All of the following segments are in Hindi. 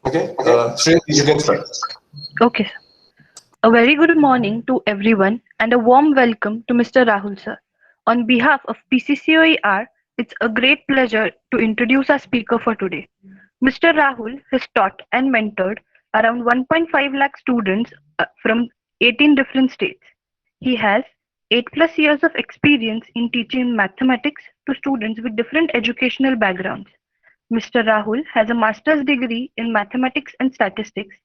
Okay, Shreya, you can start. Okay, sir. A very good morning to everyone and a warm welcome to Mr. Rahul sir. On behalf of PCCOER, it's a great pleasure to introduce our speaker for today. Mr. Rahul has taught and mentored around 1.5 lakh students from 18 different states. He has 8 plus years of experience in teaching mathematics to students with different educational backgrounds. Mr. Rahul has a master's degree in mathematics and statistics.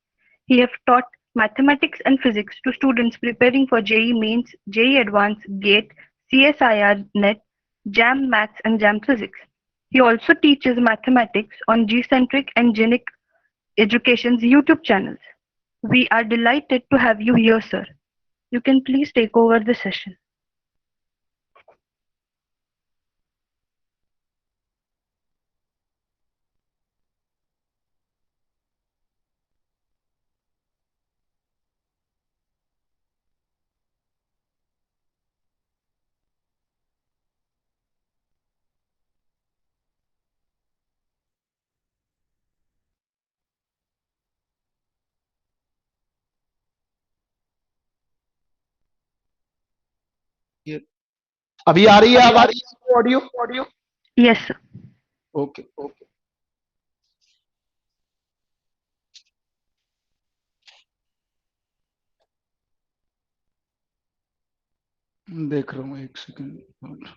He has taught mathematics and physics to students preparing for JEE Mains, JEE Advanced, GATE, CSIR NET, JAM Maths and JAM Physics. He also teaches mathematics on G-Centric and Genic Education's YouTube channels. We are delighted to have you here, sir. You can please take over the session. अभी आ रही है आवाज audio audio Yes, sir. Okay okay देख रहा हूँ एक सेकंड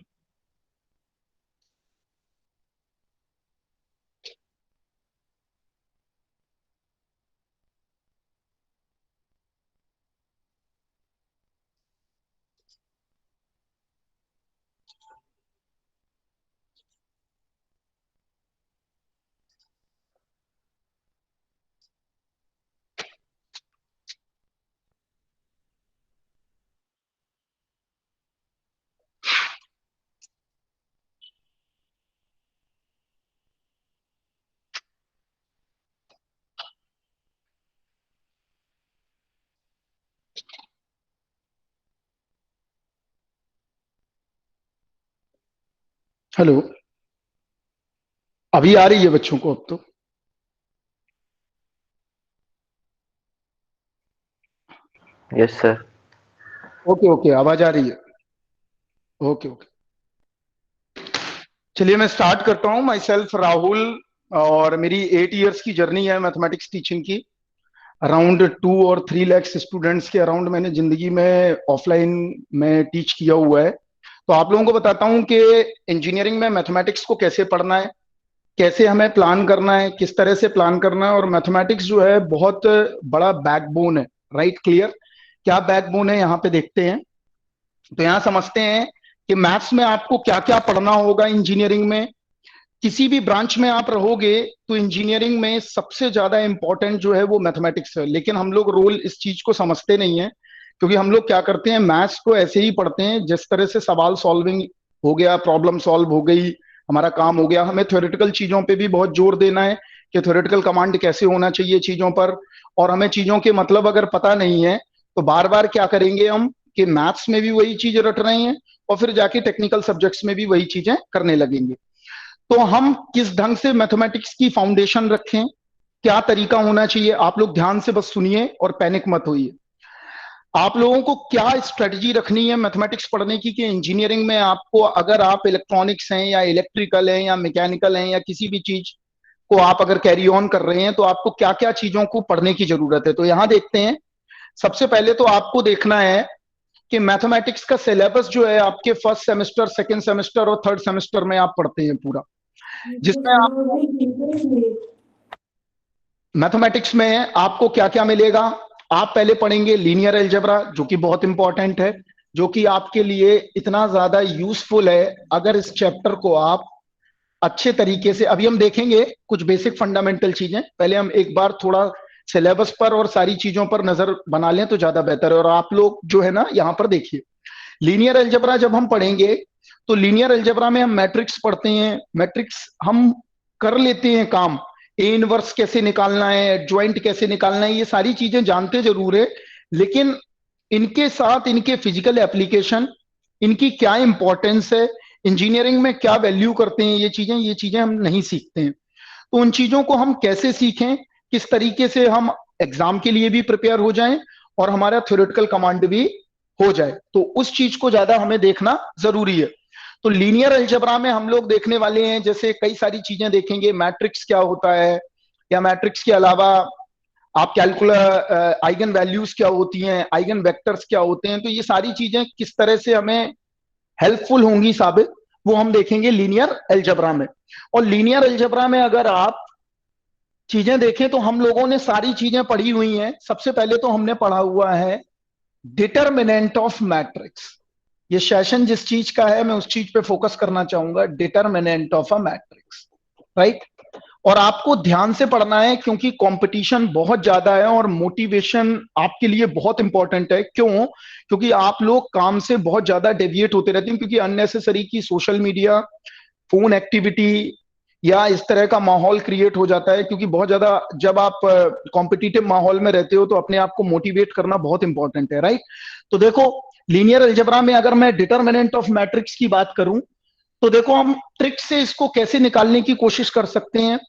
हेलो अभी आ रही है बच्चों को अब तो यस सर ओके ओके आवाज आ रही है ओके ओके चलिए मैं स्टार्ट करता हूँ माई सेल्फ राहुल और मेरी 8 इयर्स की जर्नी है मैथमेटिक्स टीचिंग की अराउंड 2 और 3 लाख स्टूडेंट्स के अराउंड मैंने जिंदगी में ऑफलाइन में टीच किया हुआ है तो आप लोगों को बताता हूं कि इंजीनियरिंग में मैथमेटिक्स को कैसे पढ़ना है कैसे हमें प्लान करना है किस तरह से प्लान करना है और मैथमेटिक्स जो है बहुत बड़ा बैकबोन है राइट क्लियर क्या बैकबोन है यहाँ पे देखते हैं तो यहाँ समझते हैं कि मैथ्स में आपको क्या क्या पढ़ना होगा इंजीनियरिंग में किसी भी ब्रांच में आप रहोगे तो इंजीनियरिंग में सबसे ज्यादा इंपॉर्टेंट जो है वो मैथमेटिक्स है लेकिन हम लोग रोल इस चीज को समझते नहीं है क्योंकि हम लोग क्या करते हैं मैथ्स को ऐसे ही पढ़ते हैं जिस तरह से सवाल सॉल्विंग हो गया प्रॉब्लम सॉल्व हो गई हमारा काम हो गया हमें थ्योरेटिकल चीजों पे भी बहुत जोर देना है कि थ्योरेटिकल कमांड कैसे होना चाहिए चीजों पर और हमें चीजों के मतलब अगर पता नहीं है तो बार बार क्या करेंगे हम कि मैथ्स में भी वही चीज रट रहे हैं और फिर जाके टेक्निकल सब्जेक्ट्स में भी वही चीजें करने लगेंगे तो हम किस ढंग से मैथमेटिक्स की फाउंडेशन रखें क्या तरीका होना चाहिए आप लोग ध्यान से बस सुनिए और पैनिक मत होइए आप लोगों को क्या स्ट्रेटजी रखनी है मैथमेटिक्स पढ़ने की कि इंजीनियरिंग में आपको अगर आप इलेक्ट्रॉनिक्स हैं या इलेक्ट्रिकल हैं या मैकेनिकल हैं या किसी भी चीज को आप अगर कैरी ऑन कर रहे हैं तो आपको क्या क्या चीजों को पढ़ने की जरूरत है तो यहां देखते हैं सबसे पहले तो आपको देखना है कि मैथमेटिक्स का सिलेबस जो है आपके फर्स्ट सेमेस्टर सेकंड सेमेस्टर और थर्ड सेमेस्टर में आप पढ़ते हैं पूरा जिसमें आप मैथमेटिक्स में आपको क्या क्या मिलेगा आप पहले पढ़ेंगे लीनियर अलजेब्रा जो कि बहुत इंपॉर्टेंट है जो कि आपके लिए इतना ज्यादा यूजफुल है अगर इस चैप्टर को आप अच्छे तरीके से अभी हम देखेंगे कुछ बेसिक फंडामेंटल चीजें पहले हम एक बार थोड़ा सिलेबस पर और सारी चीजों पर नजर बना लें तो ज्यादा बेहतर है और आप लोग जो है ना यहाँ पर देखिए लीनियर अलजेब्रा जब हम पढ़ेंगे तो लीनियर अलजेब्रा में हम मैट्रिक्स पढ़ते हैं मैट्रिक्स हम कर लेते हैं काम ए इनवर्स कैसे निकालना है एडजॉइंट कैसे निकालना है ये सारी चीजें जानते जरूर है लेकिन इनके साथ इनके फिजिकल एप्लीकेशन इनकी क्या इंपॉर्टेंस है इंजीनियरिंग में क्या वैल्यू करते हैं ये चीजें हम नहीं सीखते हैं तो उन चीजों को हम कैसे सीखें किस तरीके से हम एग्जाम के लिए भी प्रिपेयर हो जाएं और हमारा थ्योरेटिकल कमांड भी हो जाए, तो उस चीज को ज्यादा हमें देखना जरूरी है। तो लीनियर अलजेब्रा में हम लोग देखने वाले हैं, जैसे कई सारी चीजें देखेंगे, मैट्रिक्स क्या होता है, या मैट्रिक्स के अलावा आप कैलकुलर आइगन वैल्यूज क्या होती हैं, आइगन वेक्टर्स क्या होते हैं, तो ये सारी चीजें किस तरह से हमें हेल्पफुल होंगी साबित, वो हम देखेंगे लीनियर अलजेब्रा में। और लीनियर अलजेब्रा में अगर आप चीजें देखें तो हम लोगों ने सारी चीजें पढ़ी हुई हैं। सबसे पहले तो हमने पढ़ा हुआ है डिटरमिनेंट ऑफ मैट्रिक्स। ये सेशन जिस चीज का है मैं उस चीज पे फोकस करना चाहूंगा, determinant of a matrix, right. और आपको ध्यान से पढ़ना है क्योंकि कंपटीशन बहुत ज्यादा है और मोटिवेशन आपके लिए बहुत इंपॉर्टेंट है। क्यों? क्योंकि आप लोग काम से बहुत ज्यादा डेविएट होते रहते हैं, क्योंकि अननेसेसरी की सोशल मीडिया, फोन एक्टिविटी या इस तरह का माहौल क्रिएट हो जाता है। क्योंकि बहुत ज्यादा जब आप कॉम्पिटिटिव माहौल में रहते हो तो अपने आप को मोटिवेट करना बहुत इंपॉर्टेंट है, राइट। तो देखो लीनियर अलजेब्रा में अगर मैं डिटरमिनेंट ऑफ मैट्रिक्स की बात करूं तो देखो हम ट्रिक से इसको कैसे निकालने की कोशिश कर सकते हैं।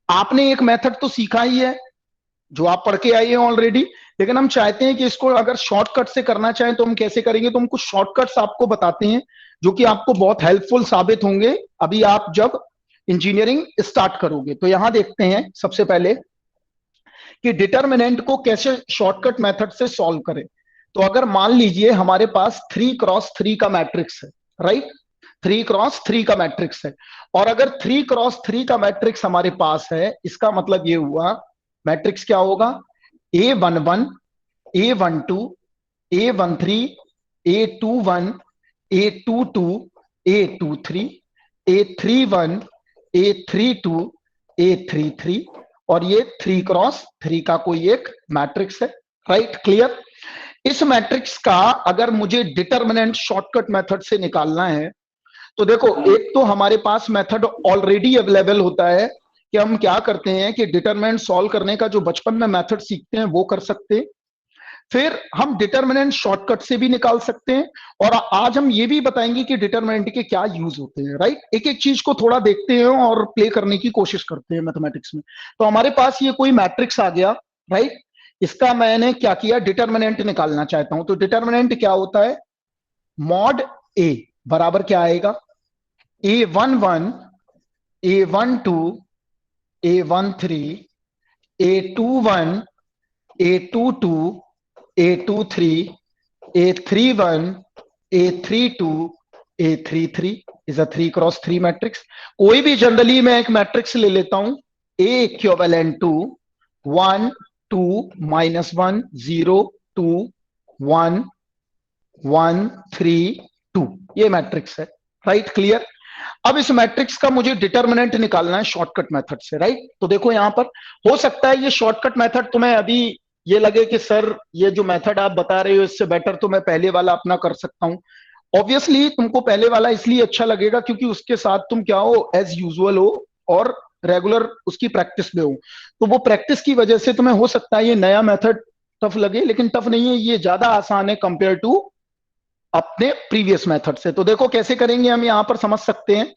आपने एक मेथड तो सीखा ही है जो आप पढ़ के आए हैं ऑलरेडी, लेकिन हम चाहते हैं कि इसको अगर शॉर्टकट से करना चाहें तो हम कैसे करेंगे। तो हम कुछ शॉर्टकट्स आपको बताते हैं जो कि आपको बहुत हेल्पफुल साबित होंगे अभी आप जब इंजीनियरिंग स्टार्ट करोगे। तो यहां देखते हैं सबसे पहले कि डिटरमिनेंट को कैसे शॉर्टकट मेथड से सॉल्व करें। तो अगर मान लीजिए हमारे पास 3x3 का मैट्रिक्स है, राइट, 3x3 का मैट्रिक्स है, और अगर 3x3 का मैट्रिक्स हमारे पास है, इसका मतलब ये हुआ मैट्रिक्स क्या होगा, A11, A12, A13, A21, A22, A23, A31, A32, A33, और ये 3x3 का कोई एक मैट्रिक्स है, राइट, क्लियर। इस मैट्रिक्स का अगर मुझे डिटरमिनेंट शॉर्टकट मेथड से निकालना है तो देखो एक तो हमारे पास मेथड ऑलरेडी अवेलेबल होता है कि हम क्या करते हैं कि डिटरमिनेंट सॉल्व करने का जो बचपन में मेथड सीखते हैं वो कर सकते हैं, फिर हम डिटरमिनेंट शॉर्टकट से भी निकाल सकते हैं, और आज हम ये भी बताएंगे कि डिटरमिनेंट के क्या यूज होते हैं, राइट। एक एक चीज को थोड़ा देखते हैं और प्ले करने की कोशिश करते हैं मैथमेटिक्स में। तो हमारे पास ये कोई मैट्रिक्स आ गया, राइट, इसका मैंने क्या किया, डिटरमिनेंट निकालना चाहता हूं। तो डिटरमिनेंट क्या होता है, मॉड ए बराबर क्या आएगा, A11, A12, A13, A21, A22, A23, A31, A32, A33 is a 3x3 matrix. कोई भी जनरली मैं एक मैट्रिक्स ले लेता हूं, A इक्विवेलेंट टू 1 2 -1 0 2 1 1 3 2, ये मैट्रिक्स है, राइट, क्लियर। अब इस मैट्रिक्स का मुझे डिटरमिनेंट निकालना है शॉर्टकट मेथड से, राइट। तो देखो यहां पर हो सकता है ये शॉर्टकट मेथड तुम्हें अभी ये लगे कि सर ये जो मेथड आप बता रहे हो इससे बेटर तो मैं पहले वाला अपना कर सकता हूं। ऑब्वियसली तुमको पहले वाला इसलिए अच्छा लगेगा क्योंकि उसके साथ तुम क्या हो, एज यूजुअल हो और रेगुलर उसकी प्रैक्टिस में हो। तो वो प्रैक्टिस की वजह से तुम्हें हो सकता है ये नया मेथड टफ लगे, लेकिन टफ नहीं है, ये ज्यादा आसान है कंपेयर टू अपने प्रीवियस मेथड से। तो देखो कैसे करेंगे हम, यहां पर समझ सकते हैं।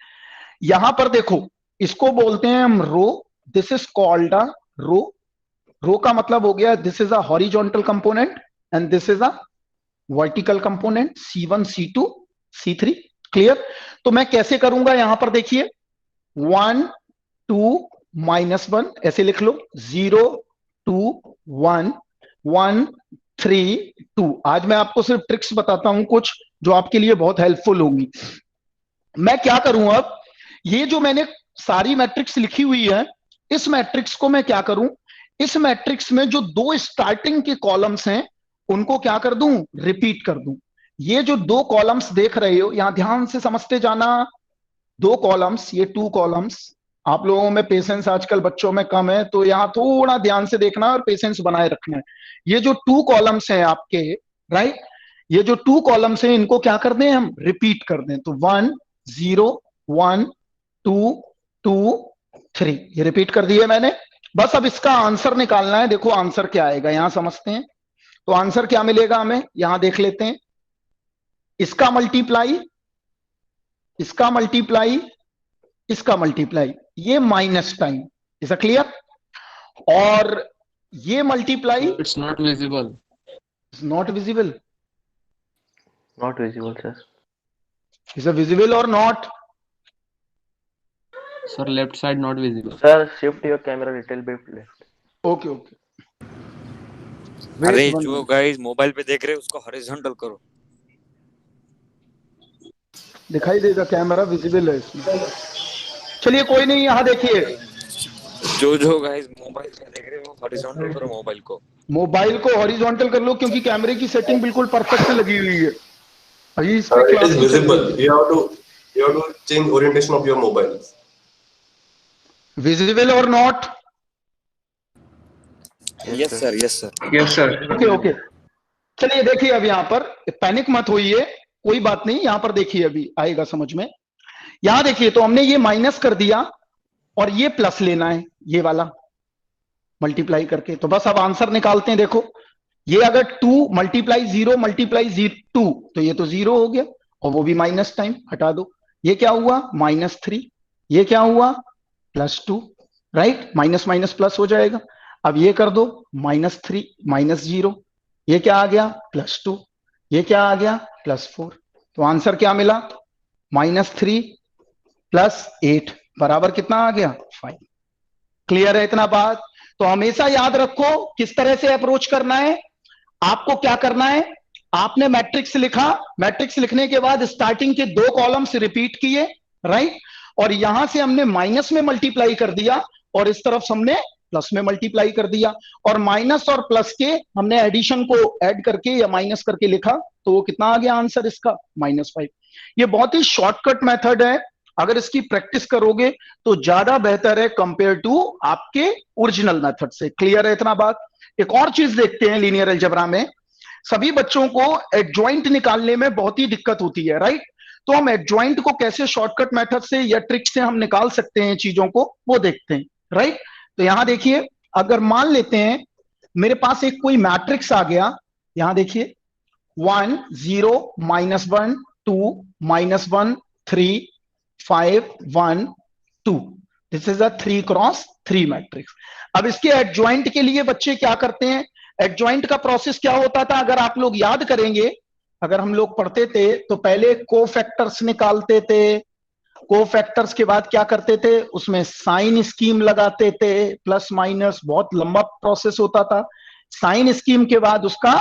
यहां पर देखो इसको बोलते हैं हम रो, दिस इज कॉल्ड अ रो। रो का मतलब हो गया this is a horizontal component and this is a vertical component, C1 C2 C3, clear. तो मैं कैसे करूंगा, यहां पर देखिए 1 2 -1 ऐसे लिख लो, 0 2 1 1 3 2। आज मैं आपको सिर्फ ट्रिक्स बताता हूं कुछ जो आपके लिए बहुत हेल्पफुल होंगी। मैं क्या करूं अब, ये जो मैंने सारी मैट्रिक्स लिखी हुई है, इस मैट्रिक्स को मैं क्या करूं, इस मैट्रिक्स में जो दो स्टार्टिंग के कॉलम्स हैं उनको क्या कर दूं, रिपीट कर दूं। ये जो दो कॉलम्स देख रहे हो यहां ध्यान से समझते जाना, दो कॉलम्स, ये 2 कॉलम्स। आप लोगों में पेशेंस आजकल बच्चों में कम है तो यहां थोड़ा ध्यान से देखना और पेशेंस बनाए रखना है। ये जो 2 कॉलम्स हैं आपके, राइट, ये जो 2 कॉलम्स हैं इनको क्या कर दें, हम रिपीट कर दें। तो 1 0 1 2 2 3, ये रिपीट कर दिए मैंने। बस अब इसका आंसर निकालना है। देखो आंसर क्या आएगा यहां समझते हैं। तो आंसर क्या मिलेगा हमें, यहां देख लेते हैं। इसका मल्टीप्लाई, इसका मल्टीप्लाई, इसका मल्टीप्लाई, ये माइनस टाइम, इज क्लियर। और ये multiply It's not visible. Not visible, Not visible, sir. Is a visible और not? Sir, left side not visible. Sir, shift your camera little bit left. Okay okay, अरे वेट वन जो गाइस मोबाइल पे देख रहे हैं उसको हॉरिजॉन्टल करो। दिखाई देगा, कैमरा विजिबल है इसमें। चलिए कोई नहीं, यहाँ देखिए, जो गाइस मोबाइल पे देख रहे हैं वो हॉरिजॉन्टल करो मोबाइल को। मोबाइल को हॉरिजॉन्टल कर लो, क्योंकि कैमरे की सेटिंग बिल्कुल परफेक्ट लगी हुई है। अभी इस पे It क्लास is नहीं चल visible. रही। You have to change orientation of your mobile. Visible और not? Yes sir, yes sir. Yes, sir. Okay okay, चलिए देखिए, अब यहाँ पर पैनिक मत होइए, कोई बात नहीं, यहाँ पर देखिए अभी आएगा समझ में। यहाँ देखिए, तो हमने ये माइनस कर दिया और ये प्लस लेना है, ये वाला मल्टीप्लाई करके। तो बस अब आंसर निकालते हैं। देखो, ये अगर 2 मल्टीप्लाई 0 मल्टीप्लाई 2, तो ये तो 0 हो गया, और वो भी माइनस टाइम, हटा दो। ये क्या हुआ? -3। ये क्या हुआ? +2, राइट? माइनस माइनस प्लस हो जाएगा। अब ये कर दो, -3 -0, ये क्या आ गया? +2, ये क्या आ गया? +4। तो आंसर क्या मिला? -3 + 8 बराबर कितना आ गया? 5। क्लियर है इतना बात? तो हमेशा याद रखो किस तरह से अप्रोच करना है। आपको क्या करना है, आपने मैट्रिक्स लिखा, मैट्रिक्स लिखने के बाद स्टार्टिंग के 2 कॉलम्स रिपीट किए, राइट? और यहां से हमने माइनस में मल्टीप्लाई कर दिया और इस तरफ हमने प्लस में मल्टीप्लाई कर दिया, और माइनस और प्लस के हमने एडिशन को ऐड करके या माइनस करके लिखा, तो वो कितना आ गया आंसर इसका? -5। ये बहुत ही शॉर्टकट मेथड है, अगर इसकी प्रैक्टिस करोगे तो ज्यादा बेहतर है कंपेयर टू आपके ओरिजिनल मेथड से। क्लियर है इतना बात? एक और चीज देखते हैं लीनियर अलजेब्रा में, सभी बच्चों को एडजॉइंट निकालने में बहुत ही दिक्कत होती है, राइट? तो हम एडजॉइंट को कैसे शॉर्टकट मेथड से या ट्रिक से हम निकाल सकते हैं चीजों को, वो देखते हैं, राइट? तो यहां देखिए, अगर मान लेते हैं मेरे पास एक कोई मैट्रिक्स आ गया, यहां देखिए 1 0 -1 2 -1 3 5 1 2, this is a 3 cross 3 matrix. अब इसके एडजॉइंट के लिए बच्चे क्या करते हैं? एडजॉइंट का प्रोसेस क्या होता था, अगर आप लोग याद करेंगे, अगर हम लोग पढ़ते थे तो पहले कोफैक्टर्स निकालते थे, कोफैक्टर्स के बाद क्या करते थे, उसमें साइन स्कीम लगाते थे, प्लस माइनस, बहुत लंबा प्रोसेस होता था। साइन स्कीम के बाद उसका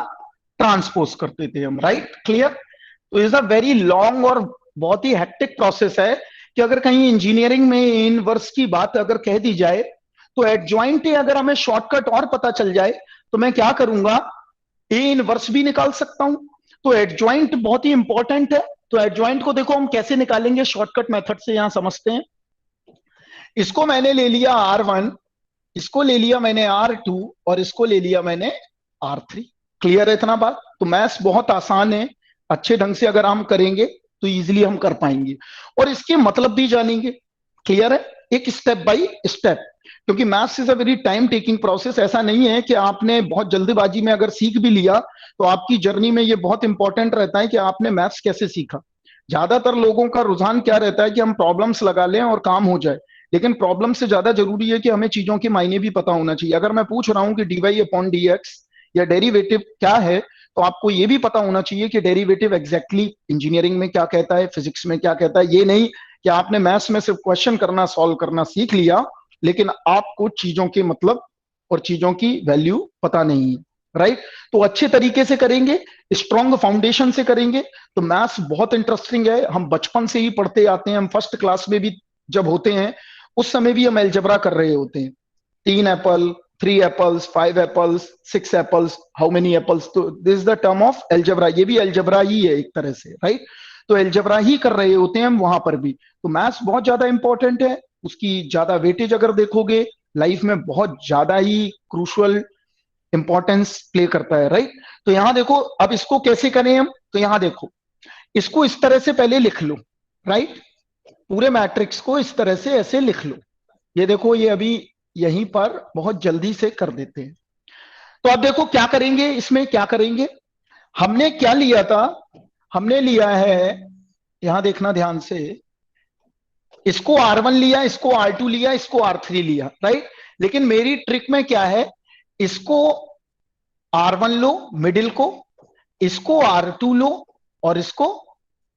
ट्रांसपोज करते थे हम, राइट? क्लियर? तो इज अ वेरी लॉन्ग और बहुत ही हेक्टिक प्रोसेस है कि अगर कहीं इंजीनियरिंग में इनवर्स की बात अगर कह दी जाए तो एडजॉइंट अगर हमें शॉर्टकट और पता चल जाए तो मैं क्या करूंगा, ए इनवर्स भी निकाल सकता हूं। तो एडजॉइंट बहुत ही इंपॉर्टेंट है। तो एडजॉइंट को देखो हम कैसे निकालेंगे शॉर्टकट मेथड से, यहां समझते हैं। इसको मैंने ले लिया R1, इसको ले लिया मैंने R2 और इसको ले लिया मैंने R3। क्लियर है इतना बात? तो मैथ्स बहुत आसान है, अच्छे ढंग से अगर हम करेंगे तो इजीली हम कर पाएंगे और इसके मतलब भी जानेंगे। क्लियर है? एक स्टेप बाय स्टेप, क्योंकि maths is a very time taking process. ऐसा नहीं है कि आपने बहुत जल्दबाजी में अगर सीख भी लिया तो आपकी जर्नी में ये बहुत इंपॉर्टेंट रहता है कि आपने मैथ्स कैसे सीखा। ज्यादातर लोगों का रुझान क्या रहता है कि हम प्रॉब्लम्स लगा लें और काम हो जाए, लेकिन प्रॉब्लम से ज्यादा जरूरी है कि हमें चीजों के मायने भी पता होना चाहिए। अगर मैं पूछ रहा हूं कि dy/dx या डेरिवेटिव क्या है, तो आपको ये भी पता होना चाहिए कि डेरिवेटिव एग्जैक्टली इंजीनियरिंग में क्या कहता है, फिजिक्स में क्या कहता है। ये नहीं कि आपने मैथ्स में सिर्फ क्वेश्चन करना, सॉल्व करना सीख लिया, लेकिन आपको चीजों के मतलब और चीजों की वैल्यू पता नहीं है, राइट? तो अच्छे तरीके से करेंगे, स्ट्रॉन्ग फाउंडेशन से करेंगे तो मैथ्स बहुत इंटरेस्टिंग है। हम बचपन से ही पढ़ते आते हैं, हम फर्स्ट क्लास में भी जब होते हैं उस समय भी हम अलजेब्रा कर रहे होते हैं। 3 apple, 3 apples, 5 apples, 6 apples, how many apples, तो this is the term of algebra. ये भी अलजेब्रा ही है एक तरह से, राइट? तो अलजेब्रा ही कर रहे होते हैं हम वहां पर भी। तो मैथ्स बहुत ज्यादा इंपॉर्टेंट है, उसकी ज्यादा वेटेज अगर देखोगे लाइफ में बहुत ज्यादा ही क्रूशियल इंपॉर्टेंस प्ले करता है, राइट? तो यहां देखो, अब इसको कैसे करें हम, तो यहां देखो, इसको इस तरह से पहले लिख लो, राइट? पूरे मैट्रिक्स को इस तरह से ऐसे लिख लो। ये देखो, ये अभी यहीं पर बहुत जल्दी से कर देते हैं। तो अब देखो क्या करेंगे, इसमें क्या करेंगे, हमने क्या लिया था, हमने लिया है, यहां देखना ध्यान से, इसको R1 लिया, इसको R2 लिया, इसको R3 लिया, राइट? लेकिन मेरी ट्रिक में क्या है, इसको R1 लो मिडिल को, इसको R2 लो और इसको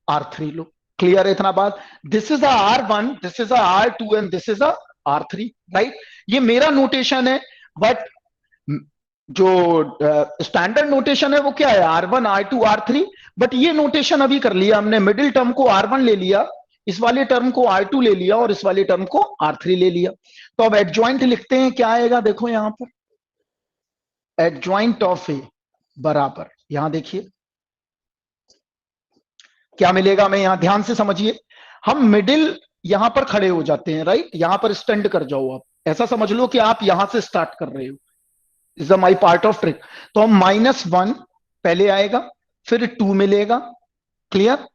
R3 लो। क्लियर है इतना बात? This is R1, this is R2 and this is R3, right? ये मेरा नोटेशन है, बट जो स्टैंडर्ड नोटेशन है वो क्या है, R1 R2 R3। बट ये नोटेशन अभी कर लिया हमने, मिडिल टर्म को R1 ले लिया, इस वाले टर्म को R2 ले लिया और इस वाले टर्म को R3 ले लिया। तो अब एडजॉइंट लिखते हैं, क्या आएगा देखो यहां पर, एडजॉइंट ऑफ ए बराबर, यहां देखिए क्या मिलेगा, मैं यहां ध्यान से समझिए, हम मिडिल यहां पर खड़े हो जाते हैं, राइट? यहां पर स्टैंड कर जाओ आप, ऐसा समझ लो कि आप यहां से स्टार्ट कर रहे हो, is my part of trick. तो हम -1 पहले आएगा, फिर 2 मिलेगा, क्लियर?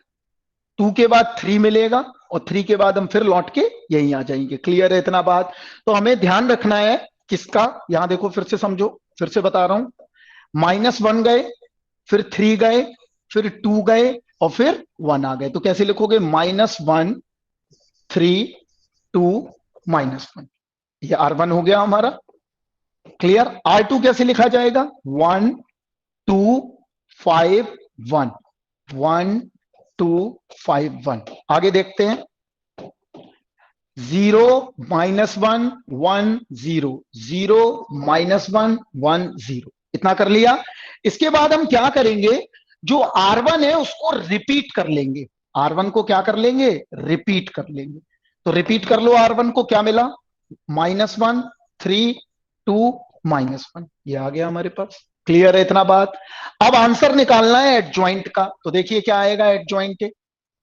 2 के बाद 3 मिलेगा और 3 के बाद हम फिर लौट के यहीं आ जाएंगे। क्लियर है इतना बात? तो हमें ध्यान रखना है किसका, यहां देखो फिर से समझो, फिर से बता रहा हूं, -1 गए, फिर 3 गए, फिर 2 गए और फिर 1 आ गए। तो कैसे लिखोगे, -1 3 2 -1, ये R1 हो गया हमारा। क्लियर? R2 कैसे लिखा जाएगा, 1 2 5 1 1 2 5 1। आगे देखते हैं, 0 -1 1 0 0 -1 1 0, इतना कर लिया। इसके बाद हम क्या करेंगे, जो R1 है उसको रिपीट कर लेंगे, R1 को क्या कर लेंगे, रिपीट कर लेंगे। तो रिपीट कर लो R1 को, क्या मिला, -1 3 2 -1, ये आ गया हमारे पास। क्लियर है इतना बात? अब आंसर निकालना है एडजॉइंट का, तो देखिए क्या आएगा एडजॉइंट।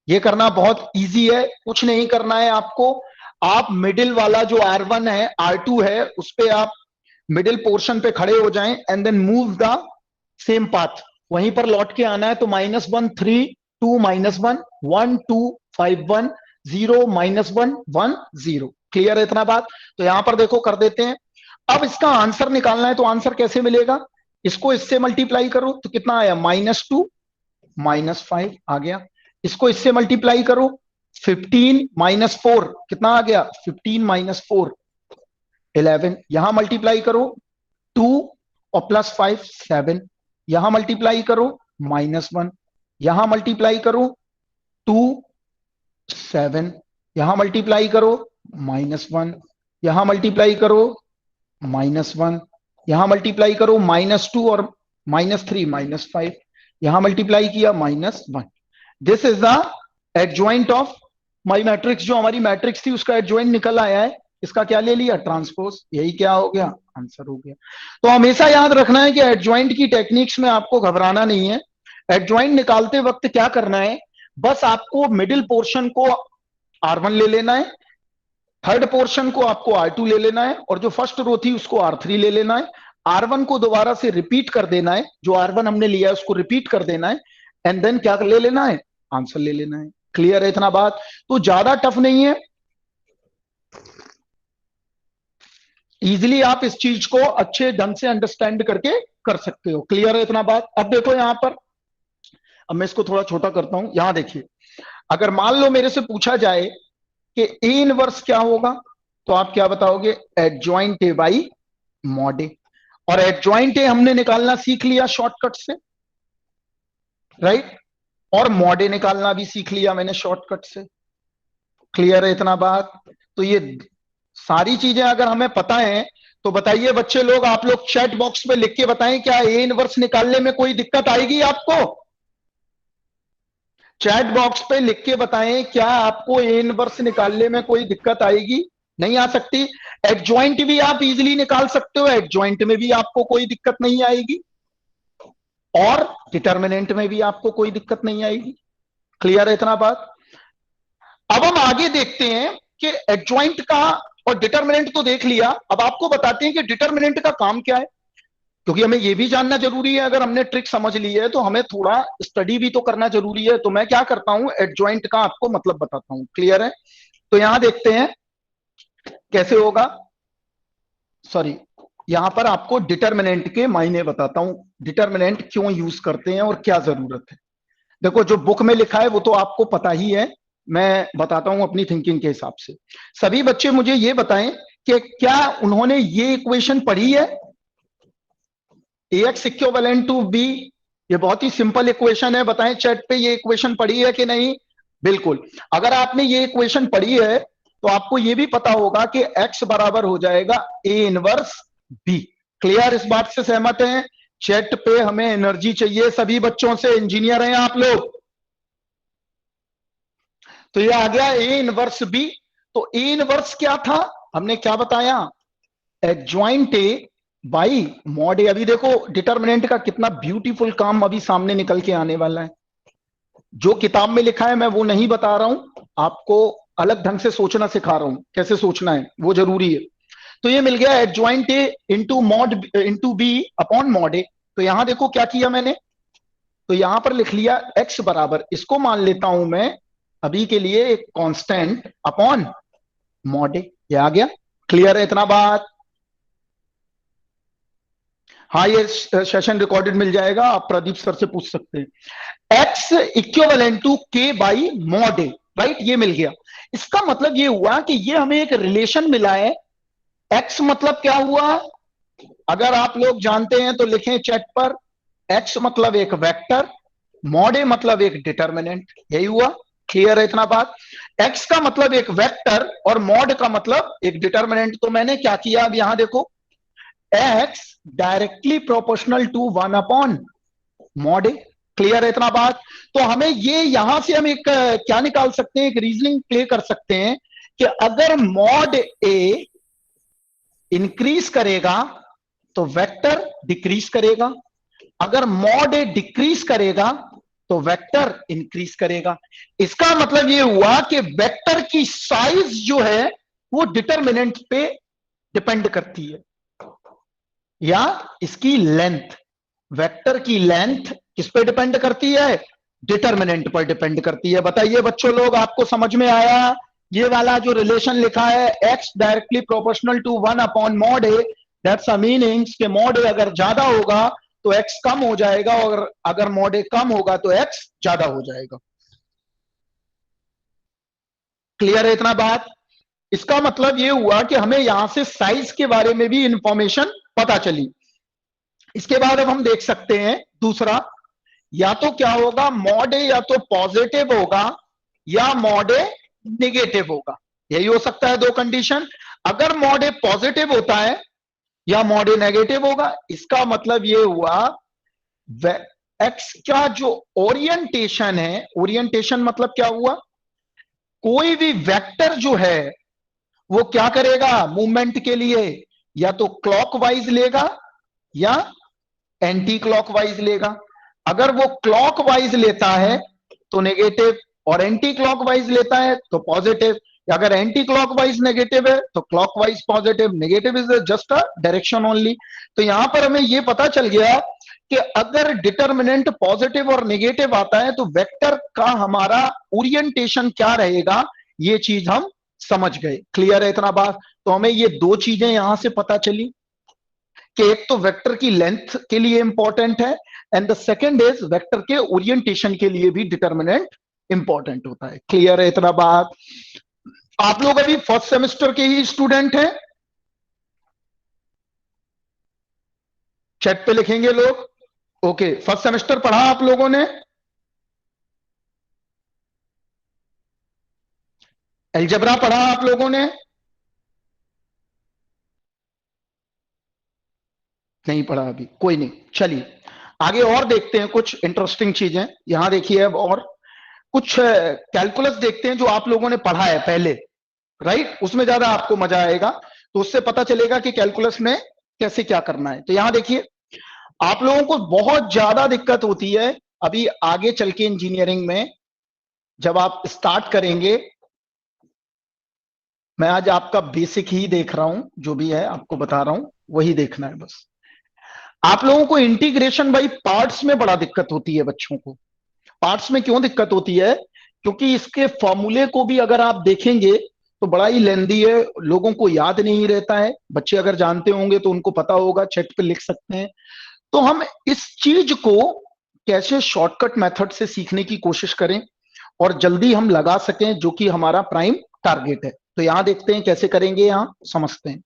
ये करना बहुत इजी है, कुछ नहीं करना है आपको, आप मिडिल वाला जो R1 है R2 है उस पे आप मिडिल पोर्शन पे खड़े हो जाएं and then move the same path, वहीं पर लौट के आना है। तो -1 3 2 -1 1 2 5 1 0 -1 1 0। क्लियर है इतना बात? तो यहां पर देखो कर देते हैं। अब इसका आंसर निकालना है, तो आंसर कैसे मिलेगा, इसको इससे मल्टीप्लाई करो तो कितना आया, -2 -5 आ गया। इसको इससे मल्टीप्लाई करो, 15 -4 कितना आ गया, 15 -4 11। यहां मल्टीप्लाई करो 2 और +5 7, यहां मल्टीप्लाई करो -1, यहां मल्टीप्लाई करो 2 7, यहां मल्टीप्लाई करो -1, यहां मल्टीप्लाई करो -1, यहां मल्टीप्लाई करो -2 और -3 -5, यहां मल्टीप्लाई किया -1। This is the adjoint of my matrix, जो हमारी मैट्रिक्स थी उसका एडजॉइंट निकल आया है। इसका क्या ले लिया, ट्रांसपोज, यही क्या हो गया, आंसर हो गया। तो हमेशा याद रखना है कि एडजॉइंट की टेक्निक्स में आपको घबराना नहीं है। एडजॉइंट निकालते वक्त क्या करना है, बस आपको मिडिल पोर्शन को R1 ले लेना है, थर्ड पोर्शन को आपको R2 ले लेना है और जो फर्स्ट रो थी उसको R3 ले लेना है। R1 को दोबारा से रिपीट कर देना है, जो R1 हमने लिया है उसको रिपीट कर देना है एंड देन क्या ले लेना है, आंसर ले लेना है। क्लियर है इतना बात? तो ज्यादा टफ नहीं है, इजीली आप इस चीज को अच्छे ढंग से अंडरस्टैंड करके कर सकते हो। क्लियर है इतना बात? अब देखो यहां पर, अब मैं इसको थोड़ा छोटा करता हूं, यहां देखिए, अगर मान लो मेरे से पूछा जाए कि ए इनवर्स क्या होगा, तो आप क्या बताओगे, एडजॉइंट ए बाई मॉड ए। और एडजॉइंट ए हमने निकालना सीख लिया शॉर्टकट से, राइट? और मॉड ए निकालना भी सीख लिया मैंने शॉर्टकट से। क्लियर है इतना बात? तो ये सारी चीजें अगर हमें पता है तो बताइए बच्चे लोग, आप लोग चैट बॉक्स में लिख के बताएं, क्या ए इनवर्स निकालने में कोई दिक्कत आएगी आपको? चैट बॉक्स पे लिख के बताएं, क्या आपको ए इनवर्स निकालने में कोई दिक्कत आएगी? नहीं आ सकती। एडजॉइंट भी आप इजीली निकाल सकते हो, एडजॉइंट में भी आपको कोई दिक्कत नहीं आएगी और डिटर्मिनेंट में भी आपको कोई दिक्कत नहीं आएगी। क्लियर है इतना बात? अब हम आगे देखते हैं कि एडजॉइंट का और डिटर्मिनेंट तो देख लिया, अब आपको बताते हैं कि डिटर्मिनेंट का काम क्या है, क्योंकि हमें यह भी जानना जरूरी है। अगर हमने ट्रिक समझ ली है तो हमें थोड़ा स्टडी भी तो करना जरूरी है। तो मैं क्या करता हूं, एडजॉइंट का आपको मतलब बताता हूं। क्लियर है? तो यहां देखते हैं कैसे होगा, सॉरी, यहां पर आपको डिटर्मिनेंट के मायने बताता हूं, डिटर्मिनेंट क्यों यूज करते हैं और क्या जरूरत है। देखो जो बुक में लिखा है वो तो आपको पता ही है, मैं बताता हूं अपनी थिंकिंग के हिसाब से। सभी बच्चे मुझे ये बताएं कि क्या उन्होंने ये इक्वेशन पढ़ी है, ax इक्विवेलेंट टू b? ये बहुत ही सिंपल इक्वेशन है, बताएं चैट पे ये इक्वेशन पढ़ी है कि नहीं? बिल्कुल। अगर आपने ये इक्वेशन पढ़ी है तो आपको ये भी पता होगा कि x बराबर हो जाएगा a इनवर्स b। क्लियर? इस बात से सहमत हैं? चैट पे हमें एनर्जी चाहिए सभी बच्चों से, इंजीनियर हैं आप लोग। तो ये आ गया a इनवर्स b। तो a इनवर्स क्या था, हमने क्या बताया? एडजॉइंट a बाई मॉड ए। अभी देखो डिटर्मिनेंट का कितना ब्यूटीफुल काम अभी सामने निकल के आने वाला है। जो किताब में लिखा है मैं वो नहीं बता रहा हूं, आपको अलग ढंग से सोचना सिखा रहा हूं, कैसे सोचना है वो जरूरी है। तो ये मिल गया adjoint A into mod into B upon mod A. तो यहां देखो क्या किया मैंने, तो यहां पर लिख लिया x बराबर, इसको मान लेता हूं मैं अभी के लिए एक कांस्टेंट अपॉन मॉड ए। ये आ गया। क्लियर है इतना बात? हाँ, ये सेशन रिकॉर्डेड मिल जाएगा, आप प्रदीप सर से पूछ सकते हैं। x equivalent to k by mod a, right? ये मिल गया। इसका मतलब ये हुआ कि ये हमें एक रिलेशन मिला है। x मतलब क्या हुआ, अगर आप लोग जानते हैं तो लिखें चैट पर। x मतलब एक वेक्टर, मॉड ए मतलब एक डिटर्मिनेंट। यही हुआ। क्लियर है इतना बात? x का मतलब एक वेक्टर और मॉड का मतलब एक डिटर्मिनेंट। तो मैंने क्या किया, अब यहां देखो, x directly proportional to 1 upon mod a. Clear है इतना बात? तो हमें ये यहां से हम एक क्या निकाल सकते हैं, एक रीजनिंग प्ले कर सकते हैं कि अगर मॉड ए इंक्रीज करेगा तो वेक्टर डिक्रीज करेगा, अगर मॉड ए डिक्रीज करेगा तो वेक्टर इंक्रीज करेगा। इसका मतलब ये हुआ कि वेक्टर की साइज जो है वो डिटर्मिनेंट पे डिपेंड करती है, या इसकी लेंथ, वेक्टर की लेंथ किस पे डिपेंड करती है? डिटर्मिनेंट पर डिपेंड करती है। बताइए बच्चों लोग, आपको समझ में आया? ये वाला जो रिलेशन लिखा है x directly proportional to 1 upon mod a, that's a meanings कि मॉड ए अगर ज्यादा होगा तो x कम हो जाएगा, और अगर मॉड ए कम होगा तो x ज्यादा हो जाएगा। क्लियर है इतना बात? इसका मतलब ये हुआ कि हमें यहां से साइज के बारे में भी इंफॉर्मेशन पता चली। इसके बाद अब हम देख सकते हैं दूसरा, या तो क्या होगा, मॉड ए या तो पॉजिटिव होगा या मॉड ए नेगेटिव होगा। यही हो सकता है दो कंडीशन। अगर मॉड ए पॉजिटिव होता है या मॉड ए नेगेटिव होगा, इसका मतलब ये हुआ एक्स का जो ओरिएंटेशन है, ओरिएंटेशन मतलब क्या हुआ, कोई भी वेक्टर जो है वो क्या करेगा मूवमेंट के लिए, या तो क्लॉकवाइज लेगा या एंटी क्लॉकवाइज लेगा। अगर वो क्लॉकवाइज लेता है तो नेगेटिव, और एंटी क्लॉकवाइज लेता है तो पॉजिटिव। अगर एंटी क्लॉकवाइज नेगेटिव है तो clockwise positive. Negative is just a direction only. तो यहां पर हमें यह पता चल गया कि अगर डिटर्मिनेंट पॉजिटिव और नेगेटिव आता है तो वेक्टर का हमारा ओरिएंटेशन क्या रहेगा, ये चीज हम समझ गए। क्लियर है इतना बात? तो हमें ये दो चीजें यहां से पता चली कि एक तो वेक्टर की लेंथ के लिए इंपॉर्टेंट है, and the second is vector के ओरिएंटेशन के लिए भी डिटर्मिनेंट इंपॉर्टेंट होता है। क्लियर है इतना बात? आप लोग अभी फर्स्ट सेमेस्टर के ही स्टूडेंट हैं? चैट पे लिखेंगे लोग। ओके, फर्स्ट सेमेस्टर पढ़ा आप लोगों ने? अलजेब्रा पढ़ा आप लोगों ने? नहीं पढ़ा अभी, कोई नहीं, चलिए आगे और देखते हैं कुछ इंटरेस्टिंग चीजें। यहां देखिए अब और कुछ कैलकुलस देखते हैं जो आप लोगों ने पढ़ा है पहले, राइट? उसमें ज्यादा आपको मजा आएगा, तो उससे पता चलेगा कि कैलकुलस में कैसे क्या करना है। तो यहां देखिए, आप लोगों को बहुत ज्यादा दिक्कत होती है अभी आगे चल के इंजीनियरिंग में, जब आप स्टार्ट करेंगे। मैं आज आपका बेसिक ही देख रहा हूं, जो भी है आपको बता रहा हूं वही देखना है बस। आप लोगों को इंटीग्रेशन बाई पार्ट्स में बड़ा दिक्कत होती है बच्चों को। पार्ट्स में क्यों दिक्कत होती है? क्योंकि इसके फॉर्मूले को भी अगर आप देखेंगे तो बड़ा ही लेंदी है, लोगों को याद नहीं रहता है। बच्चे अगर जानते होंगे तो उनको पता होगा, चैट पे लिख सकते हैं। तो हम इस चीज को कैसे शॉर्टकट मेथड से सीखने की कोशिश करें और जल्दी हम लगा सकें, जो कि हमारा प्राइम टारगेट है। तो यहां देखते हैं कैसे करेंगे, यहां समझते हैं।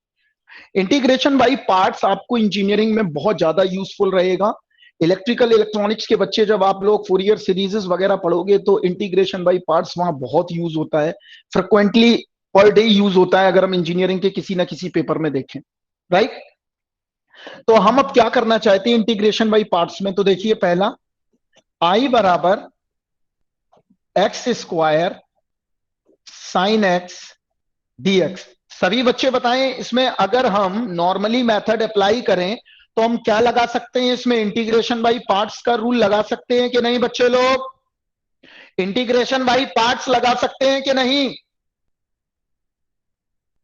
इंटीग्रेशन बाय पार्ट्स आपको इंजीनियरिंग में बहुत ज्यादा यूजफुल रहेगा। इलेक्ट्रिकल इलेक्ट्रॉनिक्स के बच्चे जब आप लोग फूरियर सीरीजेस वगैरह पढ़ोगे तो इंटीग्रेशन बाय पार्ट्स वहां बहुत यूज होता है, फ्रिक्वेंटली पर डे यूज होता है, अगर हम इंजीनियरिंग के किसी ना किसी पेपर में देखें, राइट। तो हम अब क्या करना चाहते हैं इंटीग्रेशन बाय पार्ट्स में, तो देखिए पहला आई बराबर x square sine x dx। सभी बच्चे बताएं इसमें अगर हम नॉर्मली मेथड अप्लाई करें तो हम क्या लगा सकते हैं, इसमें इंटीग्रेशन बाय पार्ट्स का रूल लगा सकते हैं कि नहीं बच्चे लोग? इंटीग्रेशन बाय पार्ट्स लगा सकते हैं कि नहीं?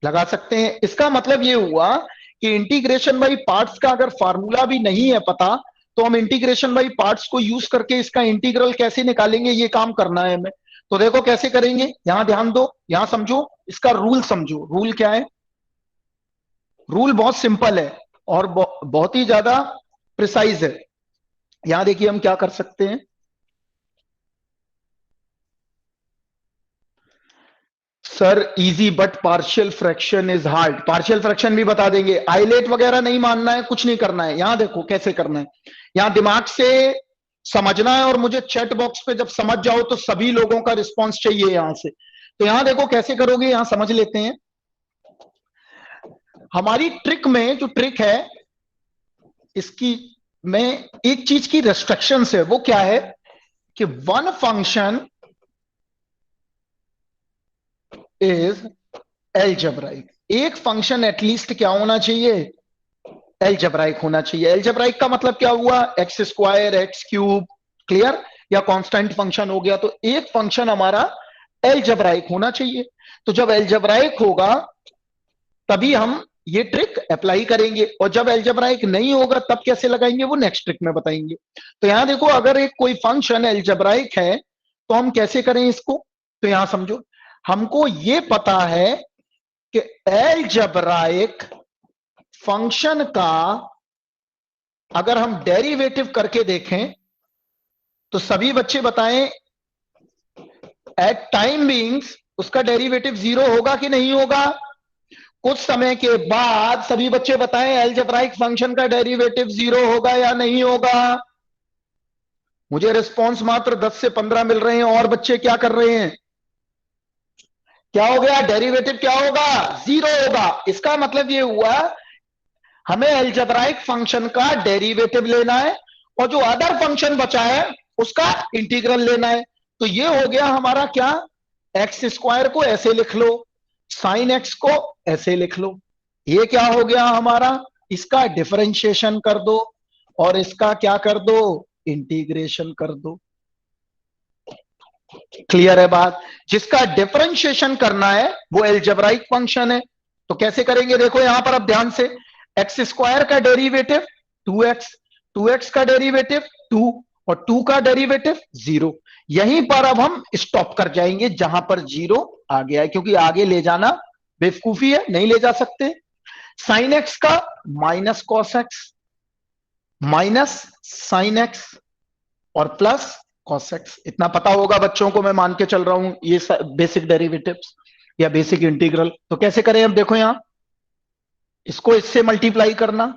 लगा सकते हैं। इसका मतलब ये हुआ कि इंटीग्रेशन बाय पार्ट्स का अगर फार्मूला भी नहीं है पता तो हम इंटीग्रेशन बाय पार्ट्स को यूज करके इसका इंटीग्रल कैसे निकालेंगे, ये काम करना है हमें। तो देखो कैसे करेंगे, यहां ध्यान दो, यहां समझो, इसका रूल समझो। रूल क्या है? रूल बहुत सिंपल है और बहुत ही ज्यादा प्रिसाइज है। यहां देखिए हम क्या कर सकते हैं, sir easy but partial fraction is hard. Partial fraction भी बता देंगे, आइलेट वगैरह नहीं मानना है, कुछ नहीं करना है। यहां देखो कैसे करना है, यहां दिमाग से समझना है और मुझे चैट बॉक्स पे जब समझ जाओ तो सभी लोगों का रिस्पांस चाहिए यहां से। तो यहां देखो कैसे करोगे, यहां समझ लेते हैं। हमारी ट्रिक में जो ट्रिक है इसकी में एक चीज की रेस्ट्रिक्शंस है, वो क्या है कि वन फंक्शन इज एलजेब्राइक। एक फंक्शन एटलीस्ट क्या होना चाहिए, एलजेब्राइक होना चाहिए। एलजेब्राइक का मतलब क्या हुआ, x square x cube, clear, या कांस्टेंट फंक्शन हो गया। तो एक फंक्शन हमारा एलजेब्राइक होना चाहिए। तो जब एलजेब्राइक होगा तभी हम ये ट्रिक अप्लाई करेंगे, और जब एलजेब्राइक नहीं होगा तब कैसे लगाएंगे वो नेक्स्ट ट्रिक में बताएंगे। तो यहां देखो अगर एक कोई फंक्शन एलजेब्राइक है तो हम कैसे करें इसको, तो यहां समझो, हमको ये पता है कि एलजेब्राइक फंक्शन का अगर हम डेरिवेटिव करके देखें तो सभी बच्चे बताएं एट टाइम बीइंग्स उसका डेरिवेटिव 0 होगा कि नहीं होगा? कुछ समय के बाद सभी बच्चे बताएं एलजेब्राइक फंक्शन का डेरिवेटिव 0 होगा या नहीं होगा? मुझे रिस्पांस मात्र 10 से 15 मिल रहे हैं और बच्चे क्या कर रहे हैं? क्या हो गया, डेरिवेटिव क्या होगा, 0 होगा। इसका मतलब ये हुआ हमें एलजेब्राइक फंक्शन का डेरिवेटिव लेना है और जो अदर फंक्शन बचा है उसका इंटीग्रल लेना है। तो ये हो गया हमारा क्या, एक्स स्क्वायर को ऐसे लिख लो, साइन एक्स को ऐसे लिख लो। ये क्या हो गया हमारा, इसका डिफरेंशिएशन कर दो और इसका क्या कर दो, इंटीग्रेशन कर दो। क्लियर है बात? जिसका डिफरेंशिएशन करना है वो एलजेब्राइक फंक्शन है। तो कैसे करेंगे, देखो यहां पर अब ध्यान से, एक्स स्क्वायर का डेरिवेटिव 2x, 2x का डेरिवेटिव 2 और 2 का डेरिवेटिव 0। यहीं पर अब हम स्टॉप कर जाएंगे जहां पर 0 आ गया है, क्योंकि आगे ले जाना बेवकूफी है, नहीं ले जा सकते। साइन एक्स का minus cos x, minus sine x और प्लस कॉस एक्स। इतना पता होगा बच्चों को, मैं मान के चल रहा हूं, ये बेसिक डेरिवेटिव्स या बेसिक इंटीग्रल। तो कैसे करें अब देखो, यहां इसको इससे मल्टीप्लाई करना,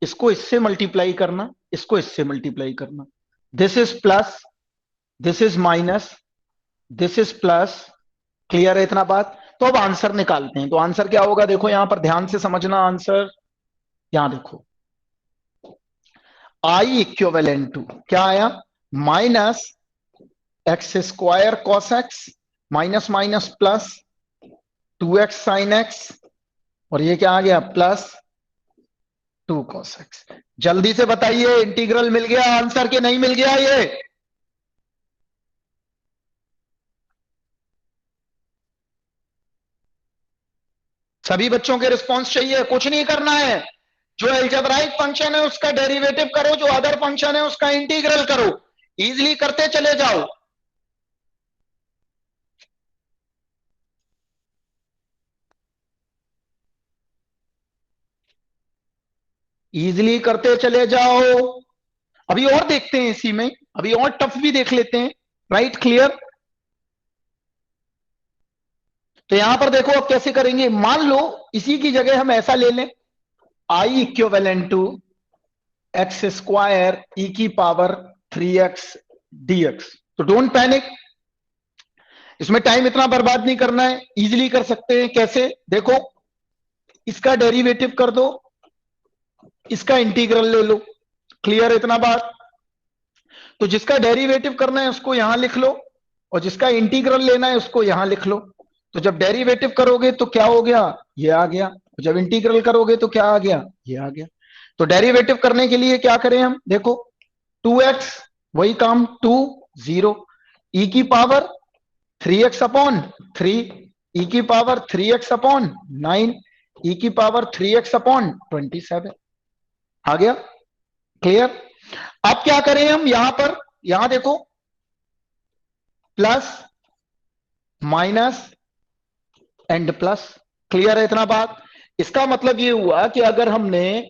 इसको इससे मल्टीप्लाई करना, इसको इससे मल्टीप्लाई करना। This is plus, this is minus, this is plus. Clear है इतना बात? तो अब आंसर निकालते हैं। तो आंसर क्या होगा, देखो यहां पर ध्यान से समझना आंसर। यहां देखो आई इक्विवेलेंट टू क्या आया, minus x square cos x minus minus plus 2x sine x, और ये क्या आ गया, प्लस 2 cos x। जल्दी से बताइए इंटीग्रल मिल गया आंसर के नहीं मिल गया? ये सभी बच्चों के रिस्पांस चाहिए, कुछ नहीं करना है। जो एल्जेब्राइक फंक्शन है उसका डेरिवेटिव करो, जो अदर फंक्शन है उसका इंटीग्रल करो, इजीली करते चले जाओ। इजीली करते चले जाओ। अभी और देखते हैं इसी में, अभी और टफ भी देख लेते हैं। Right, clear? तो यहां पर देखो अब कैसे करेंगे, मान लो इसी की जगह हम ऐसा ले लें, आई इक्विवेलेंट टू एक्स स्क्वायर ई की पावर 3x dx। तो डोंट पैनिक, इसमें टाइम इतना बर्बाद नहीं करना है, इजीली कर सकते हैं। कैसे, देखो इसका डेरिवेटिव कर दो, इसका इंटीग्रल ले लो, क्लियर इतना बात। तो जिसका डेरिवेटिव करना है उसको यहां लिख लो, और जिसका इंटीग्रल लेना है उसको यहां लिख लो। तो जब डेरिवेटिव करोगे तो क्या हो गया, ये आ गया। जब इंटीग्रल करोगे तो क्या आ गया, ये आ गया। तो डेरिवेटिव करने के लिए क्या करें हम, देखो 2x, वही काम 2 0, ई की पावर 3x अपॉन 3, ई की पावर 3x अपॉन 9, ई की पावर 3x अपॉन 27। आ गया, क्लियर। अब क्या करें हम, यहां पर, यहां देखो plus minus and plus, clear है इतना बात। इसका मतलब ये हुआ कि अगर हमने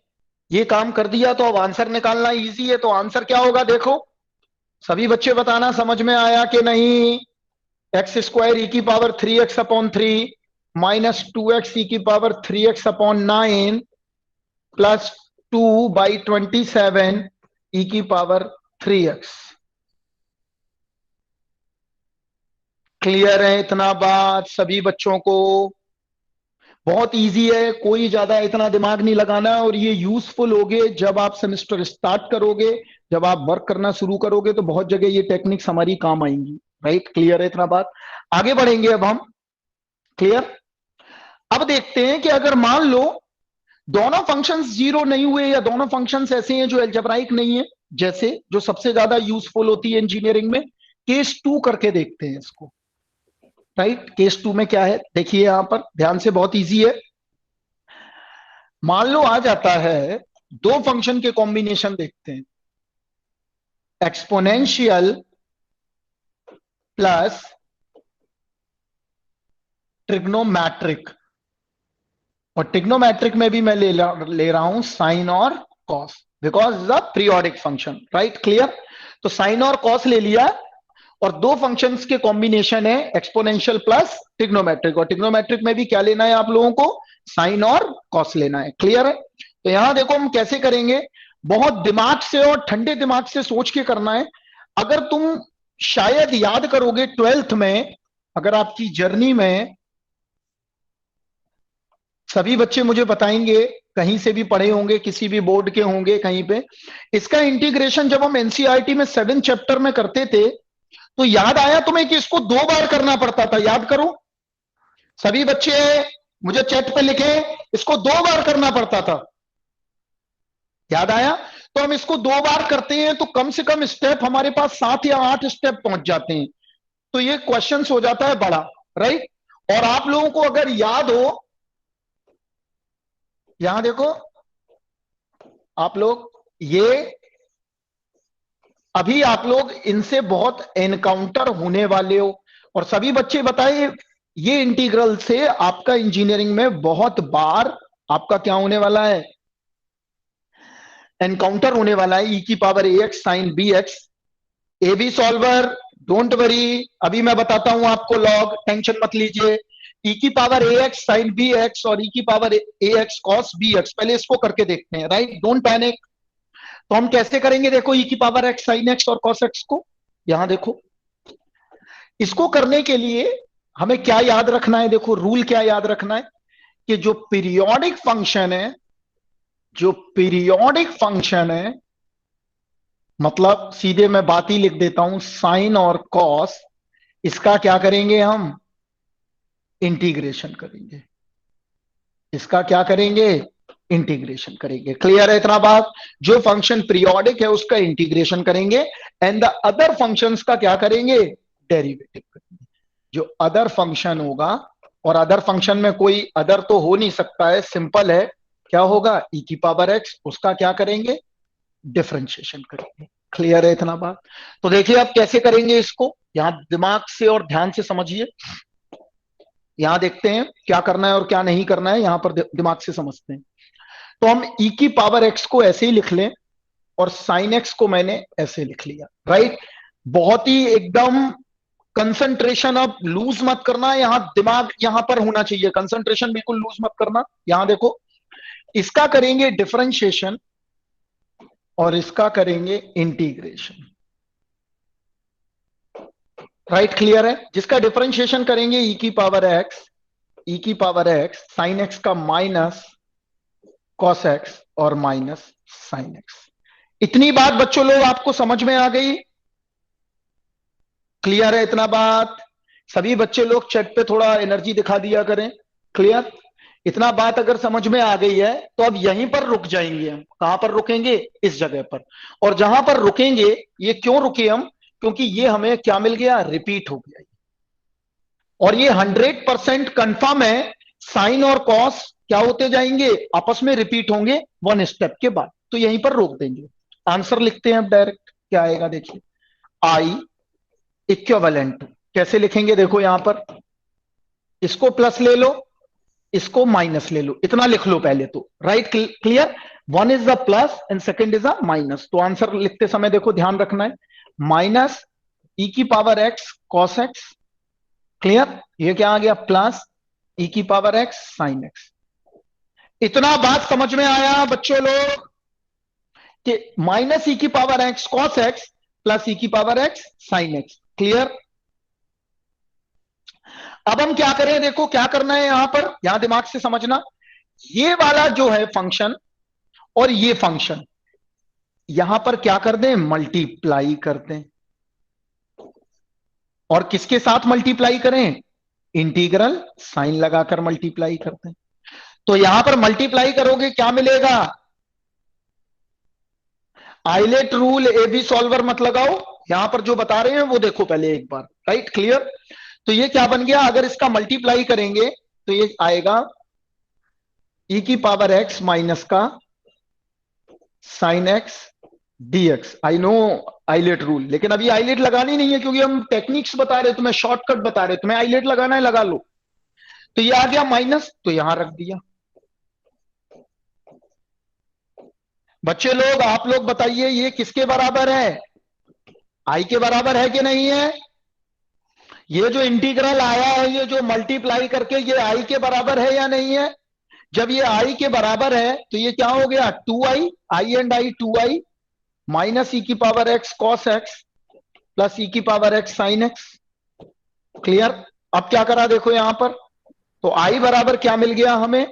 ये काम कर दिया तो अब आंसर निकालना इजी है। तो आंसर क्या होगा, देखो सभी बच्चे बताना समझ में आया कि नहीं। एक्स स्क्वायर ई की power 3x upon 3 minus 2x ई की पावर 3x अपॉन 9 प्लस 2/27 ई की पावर 3x। क्लियर है इतना बात सभी बच्चों को। बहुत इजी है, कोई ज्यादा इतना दिमाग नहीं लगाना, और ये यूजफुल होगे जब आप सेमेस्टर स्टार्ट करोगे, जब आप वर्क करना शुरू करोगे तो बहुत जगह ये टेक्निक्स हमारी काम आएंगी। राइट, क्लियर है इतना बात। आगे बढ़ेंगे अब हम, क्लियर। अब देखते हैं कि अगर मान लो दोनों फंक्शंस जीरो नहीं हुए, या दोनों फंक्शंस ऐसे हैं जो अलजेब्राइक नहीं है, जैसे जो सबसे ज्यादा यूजफुल होती है इंजीनियरिंग में, केस 2 करके देखते हैं इसको। राइट, केस 2 में क्या है, देखिए यहां पर ध्यान से, बहुत इजी है। मान लो आ जाता है, दो फंक्शन के कॉम्बिनेशन देखते हैं, एक्सपोनेंशियल प्लस ट्रिग्नोमेट्रिक, और ट्रिग्नोमेट्रिक में भी मैं ले रहा हूं साइन और cos, because is a periodic function. Right, clear. तो साइन और कॉस ले लिया, और दो फंक्शंस के कॉम्बिनेशन है एक्सपोनेंशियल प्लस ट्रिग्नोमेट्रिक, और ट्रिग्नोमेट्रिक में भी क्या लेना है आप लोगों को, साइन और कॉस लेना है। क्लियर है। तो यहां देखो हम कैसे करेंगे, बहुत दिमाग से और ठंडे दिमाग से सोच के करना है। अगर तुम शायद याद करोगे 12th में, अगर आपकी जर्नी में, सभी बच्चे मुझे बताएंगे कहीं से भी पढ़े होंगे, किसी भी बोर्ड के होंगे कहीं पे, इसका इंटीग्रेशन जब हम एनसीईआरटी में 7 चैप्टर में करते थे तो याद आया तुम्हें कि इसको 2 बार करना पड़ता था। याद करो सभी बच्चे, मुझे चैट पे लिखे, इसको 2 बार करना पड़ता था। याद आया। तो हम इसको 2 बार करते हैं तो कम से कम स्टेप हमारे पास 7 या 8 स्टेप पहुंच जाते हैं, तो ये क्वेश्चन हो जाता है बड़ा। राइट, और आप लोगों को अगर याद हो, यहां देखो आप लोग, ये अभी आप लोग इनसे बहुत एनकाउंटर होने वाले हो, और सभी बच्चे बताइए, ये इंटीग्रल से आपका इंजीनियरिंग में बहुत बार आपका क्या होने वाला है, एनकाउंटर होने वाला है। ई की power ax sine bx, A B solver, don't worry, अभी मैं बताता हूं आपको लॉग, टेंशन मत लीजिए। ई की पावर ax साइन bx और ई की पावर ax cos bx, पहले इसको करके देखते हैं। Right, don't panic. तो हम कैसे करेंगे, देखो ई की पावर x साइन x और cos x को, यहां देखो, इसको करने के लिए हमें क्या याद रखना है, देखो रूल क्या याद रखना है, कि जो पीरियोडिक फंक्शन है, जो पीरियोडिक फंक्शन है, मतलब सीधे मैं बात ही लिख देता हूं, साइन और कॉस, इसका क्या करेंगे हम, इंटीग्रेशन करेंगे। इसका क्या करेंगे, इंटीग्रेशन करेंगे। क्लियर है इतना बात। जो फंक्शन पीरियोडिक है उसका इंटीग्रेशन करेंगे, एंड द अदर फंक्शंस का क्या करेंगे, डेरिवेटिव करेंगे। जो अदर फंक्शन होगा, और अदर फंक्शन में कोई अदर तो हो नहीं सकता है, सिंपल है, क्या होगा, ई की पावर एक्स, उसका क्या करेंगे, डिफरेंशिएशन करेंगे। क्लियर है इतना बात। तो देखिए आप कैसे करेंगे इसको, यहां दिमाग से और ध्यान से समझिए। यहां देखते हैं क्या करना है और क्या नहीं करना है, यहां पर दिमाग से समझते हैं। तो हम ई की पावर एक्स को ऐसे ही लिख लें, और साइन एक्स को मैंने ऐसे लिख लिया। राइट, बहुत ही एकदम कंसंट्रेशन अब लूज मत करना, यहां दिमाग यहां पर होना चाहिए, कंसंट्रेशन बिल्कुल लूज मत करना। यहां देखो, इसका करेंगे डिफरेंशिएशन और इसका करेंगे इंटीग्रेशन। राइट, क्लियर है? जिसका डिफरेंशिएशन करेंगे ई की पावर एक्स साइन एक्स का माइनस कॉस एक्स और माइनस साइन एक्स। इतनी बात बच्चों लोग आपको समझ में आ गई? क्लियर है इतना बात? सभी बच्चे लोग चैट पे थोड़ा एनर्जी दिखा दिया करें। क्लियर? इतना बात अगर समझ में आ गई है तो अब यहीं पर रुक जाएंगे हम। कहां पर रुकेंगे? इस जगह पर। और जहां पर रुकेंगे, ये क्यों रुके हम? क्योंकि ये हमें क्या मिल गया? रिपीट हो गया। और ये 100% कंफर्म है, साइन और कॉस क्या होते जाएंगे? आपस में रिपीट होंगे वन स्टेप के बाद। तो यहीं पर रोक देंगे। आंसर लिखते हैं अब डायरेक्ट। क्या आएगा देखिए, आई इक्विवेलेंट। कैसे लिखेंगे? देखो यहां पर, इसको प्लस ले लो, इसको माइनस ले लो, इतना लिख लो पहले तो। Right, clear? One is the plus and second is the minus. तो आंसर लिखते समय देखो ध्यान रखना है, माइनस ई की power x cos x. Clear? ये क्या आ गया? प्लस ई की पावर एक्स साइन एक्स। इतना बात समझ में आया बच्चों लोग कि माइनस ई की power x cos x plus e की power x sine x. Clear? अब हम क्या करें? देखो क्या करना है यहां पर, यहां दिमाग से समझना। ये वाला जो है फंक्शन और ये फंक्शन, यहां पर क्या कर दें? मल्टीप्लाई कर दें। और किसके साथ मल्टीप्लाई करें? इंटीग्रल साइन लगाकर मल्टीप्लाई करते हैं। तो यहां पर मल्टीप्लाई करोगे क्या मिलेगा? ILATE rule, A B solver मत लगाओ, यहां पर जो बता रहे हैं वो देखो पहले एक बार। Right, clear? तो ये क्या बन गया? अगर इसका मल्टीप्लाई करेंगे तो ये आएगा ई की पावर एक्स माइनस का sine x dx. I know ILATE rule, लेकिन अभी आइलेट लगानी नहीं है क्योंकि हम टेक्निक्स बता रहे, तुम्हें शॉर्टकट बता रहे। तुम्हें आइलेट लगाना है लगा लो। तो ये आ गया माइनस, तो यहां रख दिया। बच्चे लोग, आप लोग बताइए ये किसके बराबर है? आई के बराबर है कि नहीं है? ये जो इंटीग्रल आया है, ये जो मल्टीप्लाई करके, ये आई के बराबर है या नहीं है? जब ये आई के बराबर है तो ये क्या हो गया? 2i, I and I 2i minus e की power x cos x plus e की power x sine x. Clear? अब क्या करा देखो यहां पर, तो आई बराबर क्या मिल गया हमें?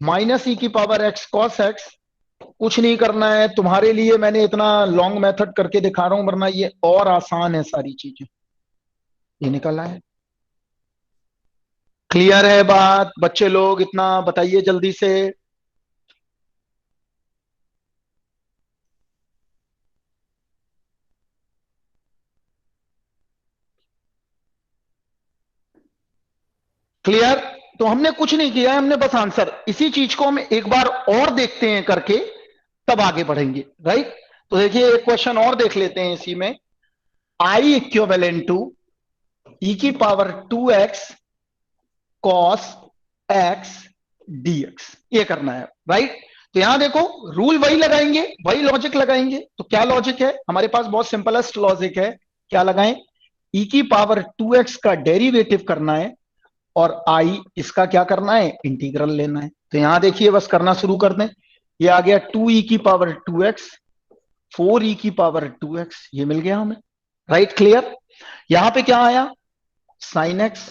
माइनस ई की पावर एक्स कॉस एक्स। कुछ नहीं करना है तुम्हारे लिए, मैंने इतना लॉन्ग मेथड करके दिखा रहा हूं, वरना ये और आसान है सारी चीजें। ये निकल आए? क्लियर है बात बच्चे लोग? इतना बताइए जल्दी से। क्लियर? तो हमने कुछ नहीं किया है, हमने बस आंसर, इसी चीज को हम एक बार और देखते हैं करके, तब आगे बढ़ेंगे। राइट? तो देखिए एक क्वेश्चन और देख लेते हैं इसी में। आई इक्विवेलेंट टू ई की power 2x cos x dx, ये करना है। राइट? तो यहां देखो रूल वही लगाएंगे, वही लॉजिक लगाएंगे। तो क्या लॉजिक है हमारे पास? बहुत सिंपलेस्ट लॉजिक है। क्या लगाएं? ई की पावर 2x का डेरिवेटिव करना है और आई इसका क्या करना है? इंटीग्रल लेना है। तो यहां देखिए बस करना शुरू कर दें। ये आ गया 2e की पावर 2x 4e की पावर 2x, ये मिल गया हमें। Right, clear? यहां पे क्या आया? Sine x.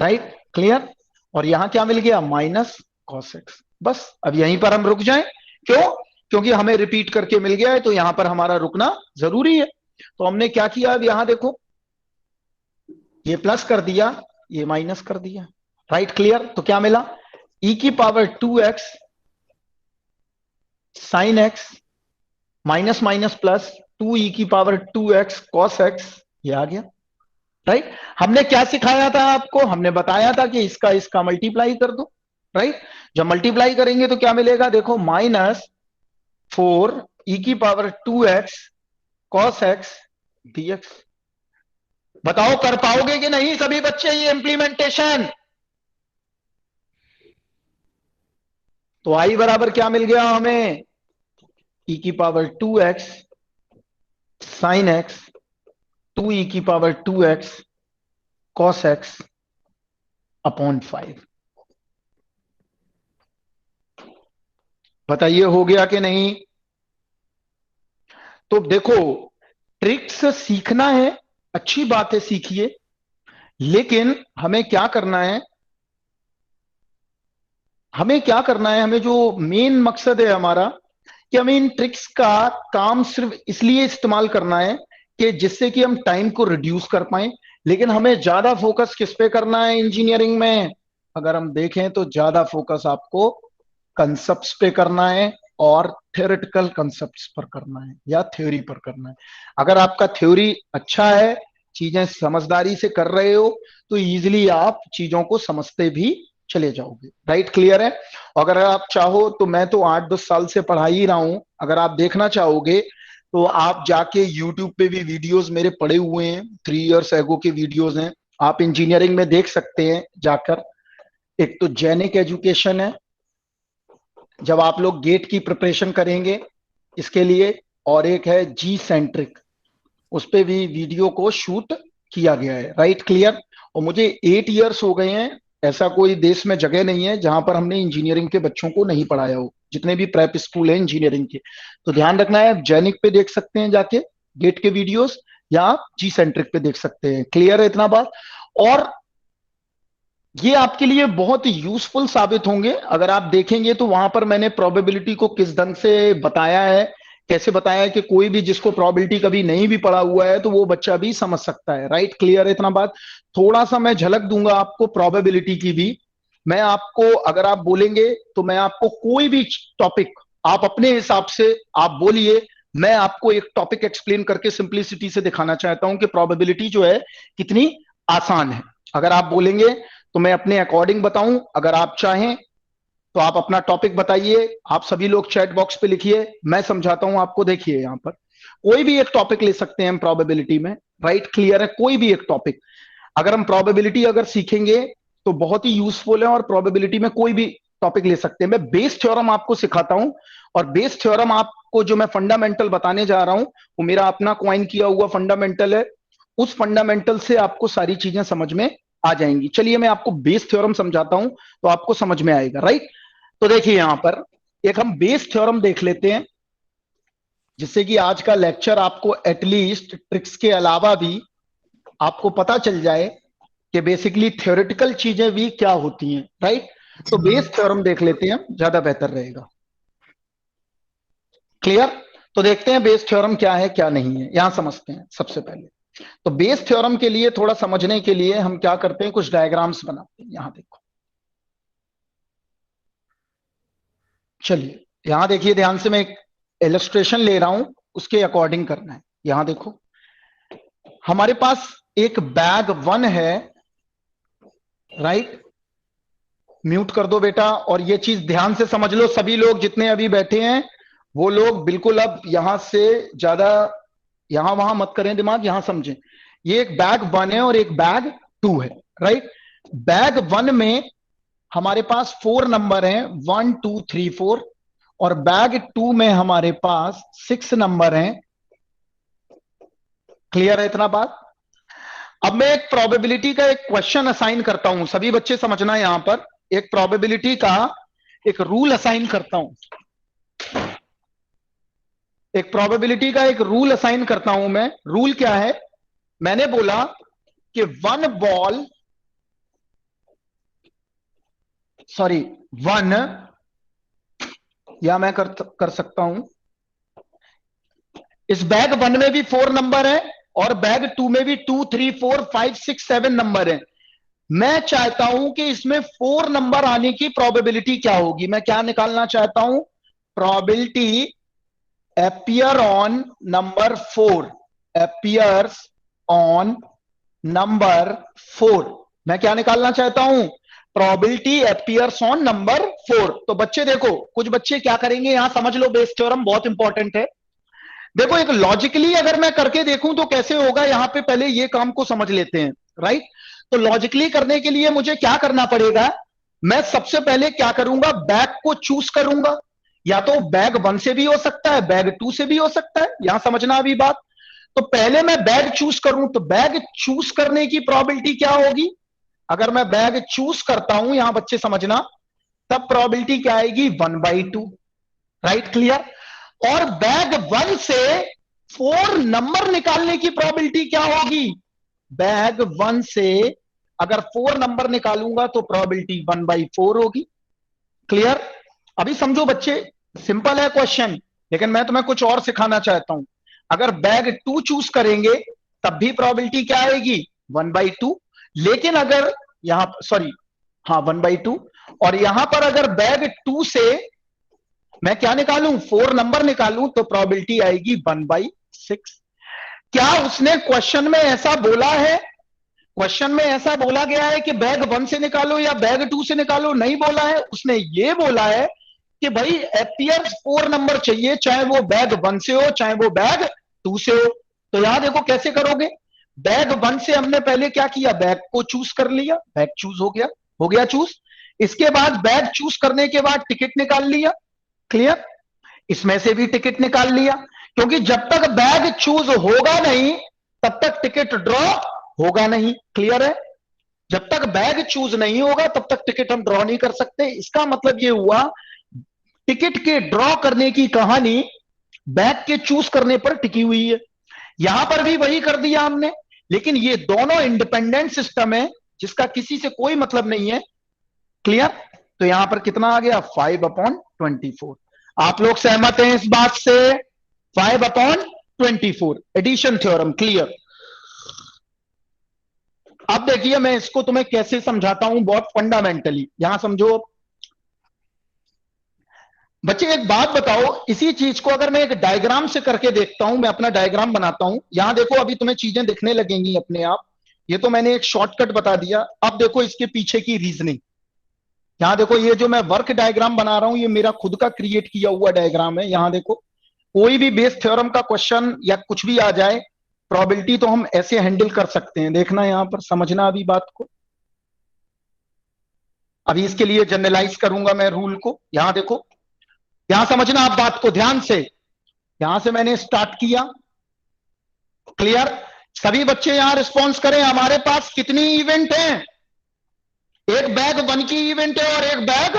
Right, clear? और यहां क्या मिल गया? Minus cos x. बस अब यहीं पर हम रुक जाएं। क्यों? क्योंकि हमें रिपीट करके मिल गया है, तो यहां पर हमारा रुकना जरूरी है। तो हमने क्या किया? अब यहां देखो, ये प्लस कर दिया, ये माइनस कर दिया। Right, clear? तो क्या मिला? ई की power 2x sine x minus minus plus 2e की पावर 2x कॉस एक्स, ये आ गया। राइट? हमने क्या सिखाया था आपको? हमने बताया था कि इसका इसका मल्टीप्लाई कर दो। राइट? जब मल्टीप्लाई करेंगे तो क्या मिलेगा? देखो माइनस 4e की power 2x cos x dx। बताओ कर पाओगे कि नहीं सभी बच्चे ये इंप्लीमेंटेशन? तो आई बराबर क्या मिल गया हमें? ई की power 2x sine x 2e⁻²x cos x upon 5। बताइए हो गया कि नहीं? तो देखो, ट्रिक्स सीखना है, अच्छी बात है, सीखिए, लेकिन हमें क्या करना है, हमें जो मेन मकसद है हमारा, कि हमें इन ट्रिक्स का काम सिर्फ इसलिए इस्तेमाल करना है कि जिससे कि हम टाइम को रिड्यूस कर पाए। लेकिन हमें ज्यादा फोकस किस पे करना है इंजीनियरिंग में? अगर हम देखें तो ज्यादा फोकस आपको कंसेप्ट्स पे करना है और थ्योरेटिकल कंसेप्ट्स पर करना है या थ्योरी पर करना है। अगर आपका थ्योरी अच्छा है, चीजें समझदारी से कर रहे हो, तो इजीली आप चीजों को समझते भी चले जाओगे। राइट, क्लियर है? अगर आप चाहो तो मैं तो 8-10 साल से पढ़ा ही रहा हूं, अगर आप देखना चाहोगे तो आप जाके यूट्यूब पे भी वीडियोस मेरे पड़े हुए हैं, 3 इयर्स एगो के वीडियोस हैं, आप इंजीनियरिंग में देख सकते हैं जाकर। एक तो जेनिक एजुकेशन है, जब आप लोग गेट की प्रिपरेशन करेंगे इसके लिए, और एक है जी सेंट्रिक, उस पे भी वीडियो को शूट किया गया है। Right, clear? और मुझे 8 इयर्स हो गए हैं, ऐसा कोई देश में जगह नहीं है जहां पर हमने इंजीनियरिंग के बच्चों को नहीं पढ़ाया हो, जितने भी प्रेप स्कूल है इंजीनियरिंग के। तो ध्यान रखना है, जेनिक पे देख सकते हैं जाके गेट के वीडियोस, या जी सेंट्रिक पे देख सकते हैं। क्लियर है इतना बात? और ये आपके लिए बहुत यूजफुल साबित होंगे। अगर आप देखेंगे तो वहां पर मैंने प्रोबेबिलिटी को किस ढंग से बताया है, कैसे बताया है कि कोई भी जिसको प्रोबेबिलिटी कभी नहीं भी पढ़ा हुआ है तो वो बच्चा भी समझ सकता है। राइट, क्लियर है इतना बात? थोड़ा सा मैं झलक दूंगा आपको प्रोबेबिलिटी की भी। मैं आपको, अगर आप बोलेंगे तो मैं आपको कोई भी टॉपिक आप अपने हिसाब से आप बोलिए, मैं आपको एक टॉपिक एक्सप्लेन करके सिंप्लिसिटी से दिखाना चाहता हूं कि प्रोबेबिलिटी जो है कितनी आसान है। अगर आप बोलेंगे तो मैं अपने अकॉर्डिंग बताऊं, अगर आप चाहें तो आप अपना टॉपिक बताइए। आप सभी लोग चैट बॉक्स पे लिखिए, मैं समझाता हूं आपको। देखिए यहां पर कोई भी एक टॉपिक ले सकते हैं हम प्रोबेबिलिटी में। राइट, क्लियर है? कोई भी एक टॉपिक, अगर हम प्रोबेबिलिटी अगर सीखेंगे तो बहुत ही यूजफुल है, और प्रोबेबिलिटी में कोई भी टॉपिक ले सकते हैं। मैं बेस थ्योरम आपको सिखाता हूं, और बेस थ्योरम आपको जो मैं फंडामेंटल बताने जा रहा हूं वो मेरा अपना क्वाइन किया हुआ फंडामेंटल है। उस फंडामेंटल से आपको सारी चीजें समझ में आ जाएंगी। चलिए मैं आपको बेस थ्योरम समझाता हूं तो आपको समझ में आएगा। राइट, तो देखिए यहां पर एक हम बेस थ्योरम देख लेते हैं, जिससे कि आज का लेक्चर आपको एटलीस्ट ट्रिक्स के अलावा भी आपको पता चल जाए कि बेसिकली थ्योरेटिकल चीजें भी क्या होती हैं। राइट, तो बेस थ्योरम देख लेते हैं, ज्यादा बेहतर रहेगा। क्लियर? तो देखते हैं बेस थ्योरम क्या है क्या नहीं है, यहां समझते हैं सबसे पहले। तो बेस थ्योरम के लिए थोड़ा समझने के लिए हम क्या करते हैं, कुछ डायग्राम्स बनाते हैं। यहां देखो, चलिए यहां देखिए ध्यान से, मैं एक इलस्ट्रेशन ले रहा हूं, उसके अकॉर्डिंग करना है। यहां देखो, हमारे पास एक बैग 1 है। राइट, म्यूट कर दो बेटा, और ये चीज ध्यान से समझ लो सभी लोग जितने अभी बैठे हैं, वो लोग बिल्कुल अब यहां से ज्यादा यहां वहां मत करें दिमाग, यहां समझें। ये एक बैग 1 है और एक बैग 2 है। राइट, बैग 1 में हमारे पास 4 नंबर हैं, 1 2 3 4, और बैग 2 में हमारे पास 6 नंबर हैं। क्लियर है इतना बात? अब मैं एक प्रोबेबिलिटी का एक क्वेश्चन असाइन करता हूं, सभी बच्चे समझना है। यहां पर एक प्रोबेबिलिटी का एक रूल असाइन करता हूं, एक प्रोबेबिलिटी का एक रूल असाइन करता हूं मैं। रूल क्या है? मैंने बोला कि 1 बॉल, सॉरी 1, या मैं कर सकता हूं, इस बैग 1 में भी 4 नंबर है और बैग 2 में भी 2 3 4 5 6 7 नंबर है। मैं चाहता हूं कि इसमें 4 नंबर आने की प्रोबेबिलिटी क्या होगी। मैं क्या निकालना चाहता हूं? Probability appear on number 4, appears on number 4। मैं क्या निकालना चाहता हूं? Probability appears on number 4। तो बच्चे देखो, कुछ बच्चे क्या करेंगे, यहां समझ लो, बेस थ्योरम बहुत इंपॉर्टेंट है। देखो एक लॉजिकली अगर मैं करके देखूं तो कैसे होगा, यहां पे पहले ये काम को समझ लेते हैं। राइट, तो लॉजिकली करने के लिए मुझे क्या करना पड़ेगा? मैं सबसे पहले क्या करूंगा, बैग को चूज करूंगा। या तो बैग 1 से भी हो सकता है, बैग 2 से भी हो सकता है, यहां समझना अभी बात। तो पहले मैं बैग चूज करूं, तो बैग चूज करने की प्रोबेबिलिटी क्या होगी? अगर मैं बैग चूज करता हूं, यहां बच्चे समझना, तब प्रोबेबिलिटी क्या आएगी? 1/2। Right, clear. और बैग 1 से 4 नंबर निकालने की प्रोबेबिलिटी क्या होगी? बैग 1 से अगर 4 नंबर निकालूंगा तो प्रोबेबिलिटी 1/4 होगी। क्लियर? अभी समझो बच्चे, सिंपल है क्वेश्चन, लेकिन मैं तुम्हें कुछ और सिखाना चाहता हूं। अगर बैग 2 चूज करेंगे तब भी प्रोबेबिलिटी क्या आएगी? 1/2। लेकिन अगर यहां, सॉरी, हाँ 1/2, और यहां पर अगर बैग 2 से मैं क्या निकालूं? 4 नंबर निकालूं तो प्रोबेबिलिटी आएगी 1/6। क्या उसने क्वेश्चन में ऐसा बोला है? क्वेश्चन में ऐसा बोला गया है कि बैग 1 से निकालो या बैग 2 से निकालो? नहीं बोला है। उसने ये बोला है कि भाई एपियर 4 नंबर चाहिए, चाहे वो बैग 1 से हो चाहे वो बैग 2 से हो। तो यहां देखो कैसे करोगे। बैग 1 से हमने पहले क्या किया? बैग को चूज कर लिया, बैग चूज हो गया चूज। इसके बाद बैग चूज करने के बाद टिकट निकाल लिया। क्लियर? इसमें से भी टिकट निकाल लिया, क्योंकि जब तक बैग चूज होगा नहीं तब तक टिकट ड्रॉ होगा नहीं। क्लियर है? जब तक बैग चूज नहीं होगा तब तक टिकट हम ड्रॉ नहीं कर सकते। इसका मतलब यह हुआ, टिकट के ड्रॉ करने की कहानी बैग के चूज करने पर टिकी हुई है। यहां पर भी वही कर दिया हमने, लेकिन ये दोनों इंडिपेंडेंट सिस्टम है जिसका किसी से कोई मतलब नहीं है। क्लियर? तो यहां पर कितना आ गया? 5/24। आप लोग सहमत हैं इस बात से? 5/24 एडिशन थ्योरम। क्लियर? अब देखिए मैं इसको तुम्हें कैसे समझाता हूं, बहुत फंडामेंटली। यहां समझो बच्चे, एक बात बताओ, इसी चीज को अगर मैं एक डायग्राम से करके देखता हूं, मैं अपना डायग्राम बनाता हूं। यहां देखो अभी तुम्हें चीजें दिखने लगेंगी अपने आप। ये तो मैंने एक शॉर्टकट बता दिया। अब देखो इसके पीछे की रीजनिंग। यहां देखो, ये जो मैं वर्क डायग्राम बना रहा हूं ये मेरा खुद का क्रिएट किया हुआ डायग्राम है। यहां देखो, कोई भी बेस थ्योरम का क्वेश्चन या कुछ भी आ जाए, प्रोबेबिलिटी तो हम ऐसे हैंडल कर सकते हैं। देखना यहां पर, समझना अभी बात को। अभी इसके लिए जनरलाइज करूंगा मैं रूल को। यहां देखो, यहां समझना आप बात को ध्यान से। यहां से मैंने स्टार्ट किया। क्लियर? सभी बच्चे यहां रिस्पॉन्स करें। हमारे पास कितनी इवेंट हैं? एक बैग 1 की इवेंट है और एक बैग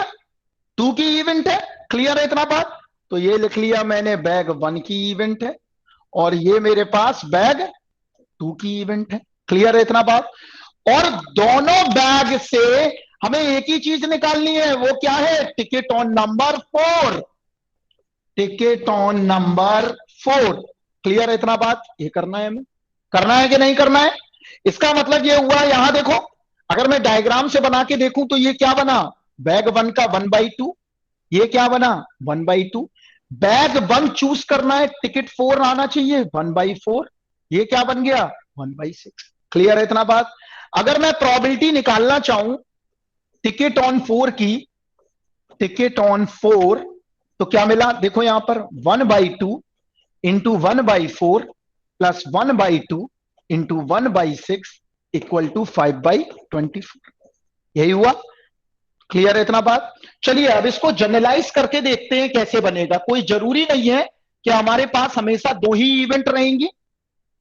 2 की इवेंट है। क्लियर है इतना बात? तो ये लिख लिया मैंने, बैग 1 की इवेंट है और ये मेरे पास बैग 2 की इवेंट है। क्लियर है इतना बात? और दोनों बैग से हमें एक ही चीज निकालनी है, वो क्या है? Ticket on number 4। Ticket on number 4। Clear है इतना बात? ये करना है हमें, करना है कि नहीं करना है? इसका मतलब ये हुआ, यहां देखो, अगर मैं डायग्राम से बना के देखूं तो ये क्या बना? बैग 1 का 1/2। ये क्या बना? 1/2। बैग 1 चूज करना है, टिकट 4 आना चाहिए, 1/4। ये क्या बन गया? 1/6। क्लियर है इतना बात? अगर मैं प्रोबेबिलिटी निकालना चाहूं टिकट ऑन 4 की, टिकट ऑन 4, तो क्या मिला? देखो यहां पर 1/2 into 1/4 plus 1/2 into 1/6 equal to 5/24। यही हुआ। क्लियर है इतना बात? चलिए अब इसको जनरलाइज करके देखते हैं कैसे बनेगा। कोई जरूरी नहीं है कि हमारे पास हमेशा 2 ही इवेंट रहेंगी।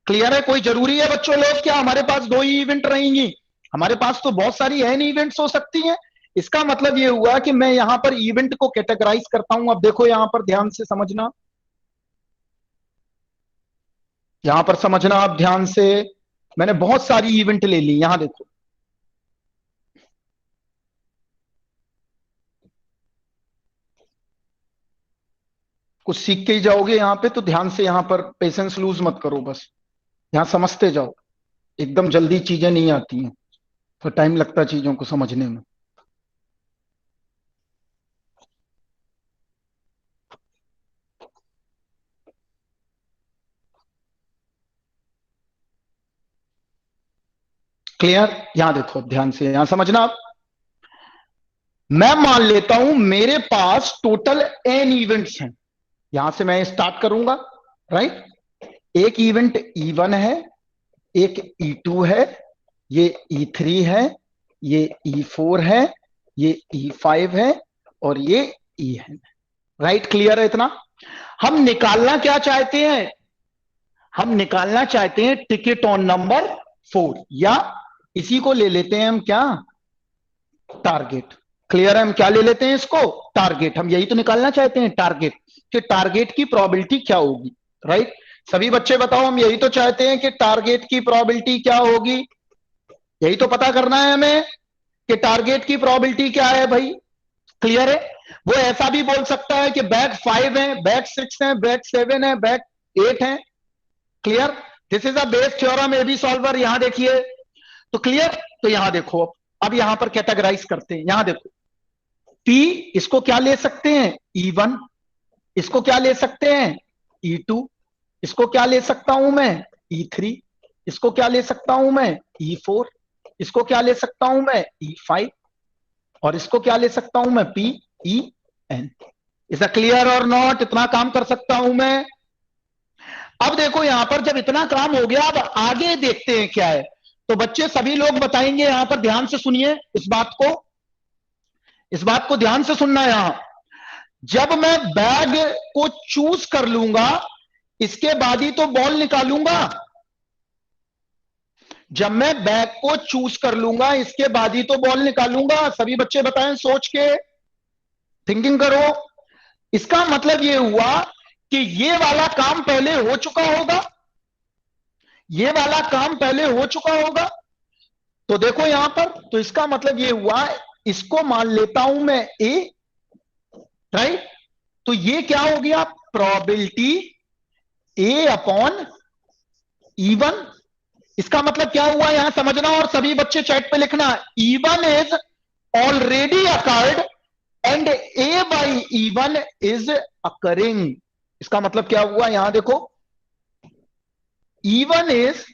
क्लियर है? कोई जरूरी है बच्चों लोग क्या हमारे पास 2 ही इवेंट रहेंगी? हमारे पास तो बहुत सारी एन इवेंट्स हो सकती हैं। इसका मतलब यह हुआ कि मैं यहां पर इवेंट को कैटेगराइज करता हूं। अब देखो यहां पर ध्यान से समझना, यहां पर समझना आप ध्यान से। मैंने बहुत सारी इवेंट ले ली। यहां देखो, कुछ सीख के ही जाओगे यहां पे, तो ध्यान से यहां पर पेशेंस लूज मत करो, बस यहां समझते जाओ। एकदम जल्दी चीजें नहीं आती हैं, तो टाइम लगता है चीजों को समझने में। क्लियर? यहां देखो ध्यान से, यहां समझना आप। मैं मान लेता हूं मेरे पास टोटल एन इवेंट्स हैं। यहां से मैं स्टार्ट करूंगा। राइट? एक इवेंट E1 है, एक E2 है, ये E3 है, ये E4 है, ये E5 है और ये E है। राइट? क्लियर है इतना? हम निकालना क्या चाहते हैं? हम निकालना चाहते हैं टिकट ऑन नंबर 4, या इसी को ले लेते हैं हम क्या, टारगेट। क्लियर है? हम क्या ले लेते हैं इसको, टारगेट। हम यही तो निकालना चाहते हैं, टारगेट, कि टारगेट की प्रोबेबिलिटी क्या होगी। राइट? सभी बच्चे बताओ, हम यही तो चाहते हैं कि टारगेट की प्रोबेबिलिटी क्या होगी। यही तो पता करना है हमें कि टारगेट की प्रोबेबिलिटी क्या है भाई। क्लियर है? वो ऐसा भी बोल सकता है कि बैक 5 है, बैक 6 है, बैक 7 है, बैक 8 है। Clear? This is a Bayes theorem AB solver. यहां देखिए तो क्लियर। तो यहां देखो, अब यहां पर कैटेगराइज करते हैं। यहां देखो, पी इसको क्या ले सकते हैं, E1, इसको क्या ले सकते हैं, E2, इसको क्या ले सकता हूं मैं, E3, इसको क्या ले सकता हूं मैं, E4, इसको क्या ले सकता हूं मैं, E5, और इसको क्या ले सकता हूं मैं, PEN। इज अ क्लियर और नॉट? इतना काम कर सकता हूं मैं। अब देखो यहां पर जब इतना काम हो गया, अब आगे देखते हैं क्या है। तो बच्चे सभी लोग बताएंगे, यहां पर ध्यान से सुनिए इस बात को ध्यान से सुनना। यहां जब मैं बैग को चूज कर लूंगा, इसके बाद ही तो बॉल निकालूंगा। जब मैं बैग को चूज कर लूंगा, इसके बाद ही तो बॉल निकालूंगा। सभी बच्चे बताएं, सोच के थिंकिंग करो। इसका मतलब यह हुआ कि ये वाला काम पहले हो चुका होगा, ये वाला काम पहले हो चुका होगा। तो देखो यहां पर, तो इसका मतलब यह हुआ, इसको मान लेता हूं मैं ए। राइट? तो ये क्या हो गया, प्रोबेबिलिटी ए अपॉन E1। इसका मतलब क्या हुआ यहां समझना, और सभी बच्चे चैट पे लिखना, E1 is already occurred and A by E1 is occurring. इसका मतलब क्या हुआ, यहां देखो, E1 is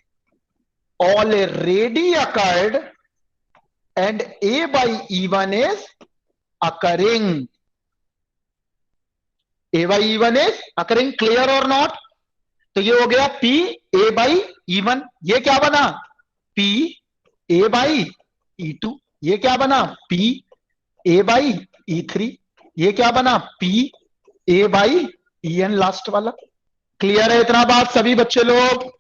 already occurred and A by E1 is occurring. A by E1 is occurring. Clear और नॉट? तो ये हो गया P A बाई E1। ये क्या बना, P A बाई E2। ये क्या बना, P A बाई E3। ये क्या बना, P A by EN last वाला। क्लियर है इतना बात सभी बच्चे लोग?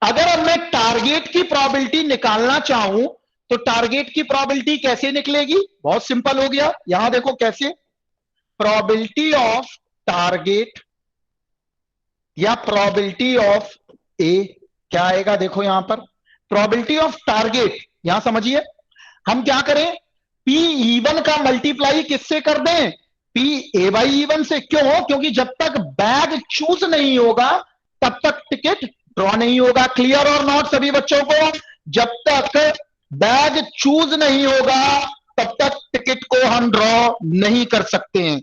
अगर अब मैं टारगेट की प्रोबेबिलिटी निकालना चाहूं, तो टारगेट की प्रोबेबिलिटी कैसे निकलेगी, बहुत सिंपल हो गया। यहां देखो कैसे, प्रोबेबिलिटी ऑफ टारगेट या प्रोबेबिलिटी ऑफ ए, क्या आएगा देखो यहां पर, प्रोबेबिलिटी ऑफ टारगेट। यहां समझिए, हम क्या करें, PE1 का मल्टीप्लाई किससे कर दें, PA बाई E1 से। क्यों? क्योंकि जब तक बैग चूज नहीं होगा, तब तक टिकट ड्रॉ नहीं होगा। क्लियर और नॉट सभी बच्चों को? जब तक बैग चूज नहीं होगा, तब तक टिकट को हम ड्रॉ नहीं कर सकते हैं।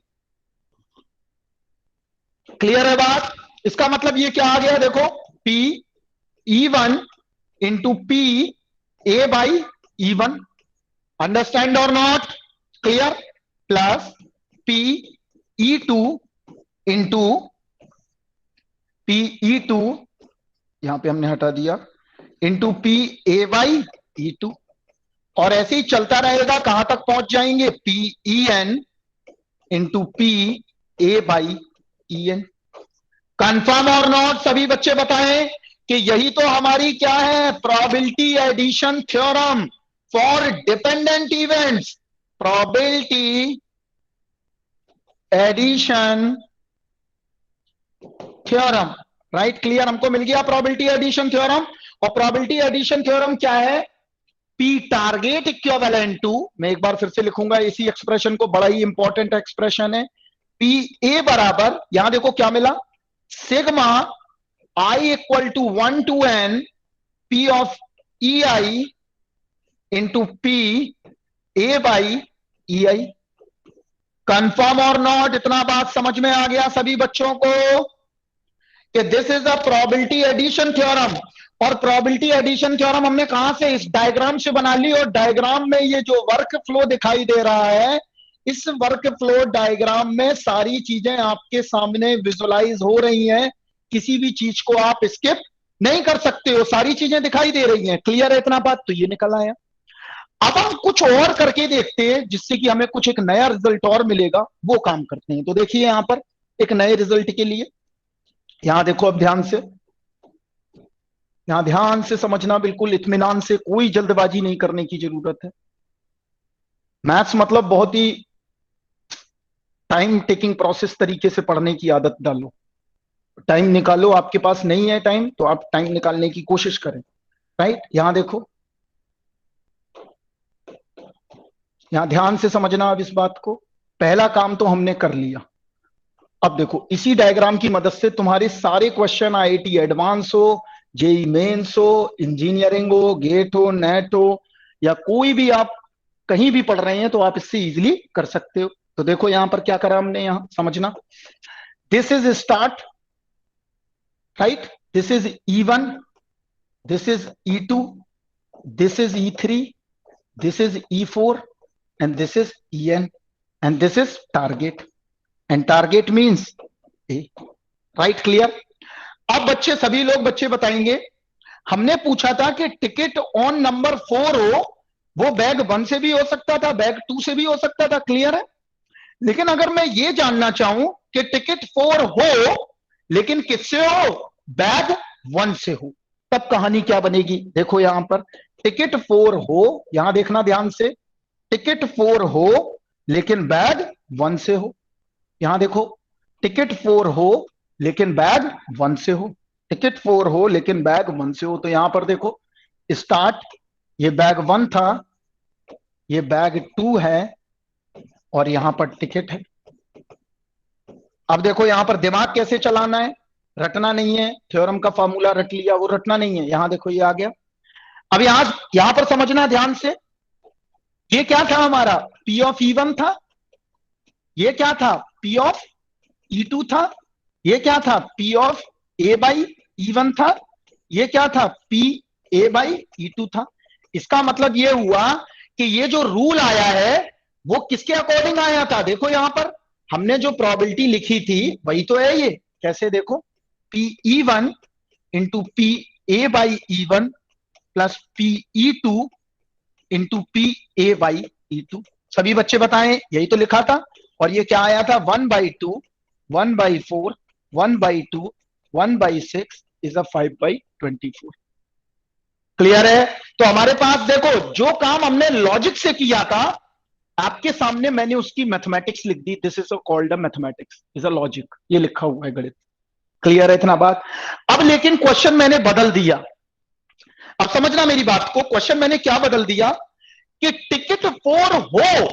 क्लियर है बात? इसका मतलब ये क्या आ गया देखो, PE1 into PA by E1। Understand और not? Clear? Plus PE2 into PE2, यहां पे हमने हटा दिया, इंटू PA बाई E2। और ऐसे ही चलता रहेगा, कहां तक पहुंच जाएंगे, PEN इंटू PA बाई EN। कंफर्म और नॉट सभी बच्चे बताएं कि यही तो हमारी क्या है, probability addition theorem for dependent events. Probability addition theorem. Right? Clear? हमको मिल गया प्रोबेबिलिटी एडिशन थ्योरम। और प्रोबेबिलिटी एडिशन थ्योरम क्या है, P टारगेट इक्विवेलेंट टू, मैं एक बार फिर से लिखूंगा इसी एक्सप्रेशन को, बड़ा ही इंपॉर्टेंट एक्सप्रेशन है। PA बराबर, यहां देखो क्या मिला, सिग्मा I इक्वल टू 1 to N P of EI into P A by EI। Confirm और नॉट? इतना बात समझ में आ गया सभी बच्चों को कि this is a probability addition theorem. और प्रोबेबिलिटी एडिशन थ्योरम हमने कहां से, इस डायग्राम से बना ली। और डायग्राम में ये जो वर्क फ्लो दिखाई दे रहा है, इस वर्क फ्लो डायग्राम में सारी चीजें आपके सामने विजुअलाइज हो रही हैं। किसी भी चीज को आप स्किप नहीं कर सकते हो, सारी चीजें दिखाई दे रही हैं। क्लियर है इतना बात? तो ये निकल आया। अब हम कुछ और करके देखते हैं, जिससे कि हमें कुछ एक नया रिजल्ट और मिलेगा, वो काम करते हैं। तो देखिए यहां पर एक नए रिजल्ट के लिए यहां देखो अब ध्यान से, यहां ध्यान से समझना, बिल्कुल इत्मीनान से, कोई जल्दबाजी नहीं करने की जरूरत है। मैथ्स मतलब बहुत ही टाइम टेकिंग प्रोसेस तरीके से पढ़ने की आदत डालो। टाइम निकालो, आपके पास नहीं है टाइम तो आप टाइम निकालने की कोशिश करें। राइट, यहां देखो, यहां ध्यान से समझना अब इस बात को। पहला काम तो हमने कर लिया। अब देखो इसी डायग्राम की मदद से तुम्हारे सारे क्वेश्चन, आईआईटी एडवांस हो, जेई मेंस हो, इंजीनियरिंग हो, गेट हो, नेट हो, या कोई भी आप कहीं भी पढ़ रहे हैं तो आप इससे इजीली कर सकते हो। तो देखो यहां पर क्या करा हमने, यहां समझना, this is start, right, this is E1, this is E2, this is E3, this is E4, and this is En, and this is target, and target means A, right, clear? अब बच्चे, सभी लोग बच्चे बताएंगे, हमने पूछा था कि टिकट ऑन नंबर 4 हो, वो बैग 1 से भी हो सकता था, बैग 2 से भी हो सकता था, क्लियर है? लेकिन अगर मैं ये जानना चाहूं कि टिकट 4 हो लेकिन किससे हो, बैग 1 से हो, तब कहानी क्या बनेगी? देखो यहां पर टिकट 4 हो, यहां देखना ध्यान से, टिकट 4 हो लेकिन बैग 1 से हो। यहां देखो, टिकट 4 हो लेकिन बैग 1 से हो, टिकट 4 हो लेकिन बैग 1 से हो। तो यहां पर देखो स्टार्ट, ये बैग 1 था, ये बैग 2 है, और यहां पर टिकट है। अब देखो यहां पर दिमाग कैसे चलाना है, रटना नहीं है, थ्योरम का फॉर्मूला रट लिया, वो रटना नहीं है। यहां देखो ये आ गया। अब यहां पर समझना ध्यान से, ये क्या था हमारा, P ऑफ E1 था, ये क्या था, P ऑफ E2 था, ये क्या था, P of A by E1 था, ये क्या था, P A बाई E2 था। इसका मतलब ये हुआ कि ये जो रूल आया है वो किसके अकॉर्डिंग आया था? देखो यहां पर हमने जो प्रोबेबिलिटी लिखी थी वही तो है ये। कैसे? देखो, PE1 into PA by E1 plus PE2 into PA by E2। सभी बच्चे बताएं, यही तो लिखा था। और ये क्या आया था, 1/2, 1/4, 1/2, 1/6 इज अ 5/24। क्लियर है? तो हमारे पास देखो, जो काम हमने लॉजिक से किया था, आपके सामने मैंने उसकी मैथमेटिक्स लिख दी। This is called a mathematics, is a logic, ये लिखा हुआ है गणित। क्लियर है इतना बात? अब लेकिन क्वेश्चन मैंने बदल दिया। अब समझना मेरी बात को, क्वेश्चन मैंने क्या बदल दिया कि टिकट 4 हो,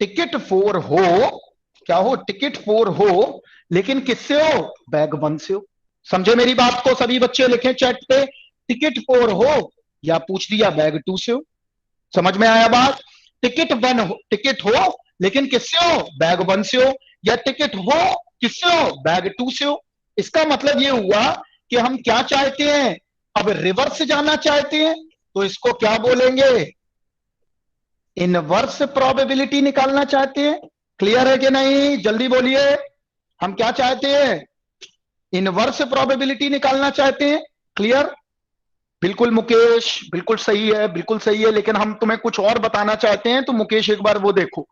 टिकट 4 हो, क्या हो, टिकट 4 हो लेकिन किससे हो, बैग 1 से हो। समझे मेरी बात को? सभी बच्चे लिखें चैट पे, टिकट 4 हो, या पूछ दिया बैग 2 से हो। समझ में आया बात? टिकट 1 हो, टिकट हो लेकिन किससे हो, बैग 1 से हो, या टिकट हो किससे हो, बैग 2 से हो। इसका मतलब ये हुआ कि हम क्या चाहते हैं, अब रिवर्स जाना चाहते हैं, तो इसको क्या बोलेंगे, इनवर्स प्रोबेबिलिटी निकालना चाहते हैं। क्लियर है कि नहीं? जल्दी बोलिए, हम क्या चाहते हैं, इनवर्स प्रोबेबिलिटी निकालना चाहते हैं। क्लियर? बिल्कुल मुकेश, बिल्कुल सही है, बिल्कुल सही है, लेकिन हम तुम्हें कुछ और बताना चाहते हैं। तो मुकेश एक बार वो देखो,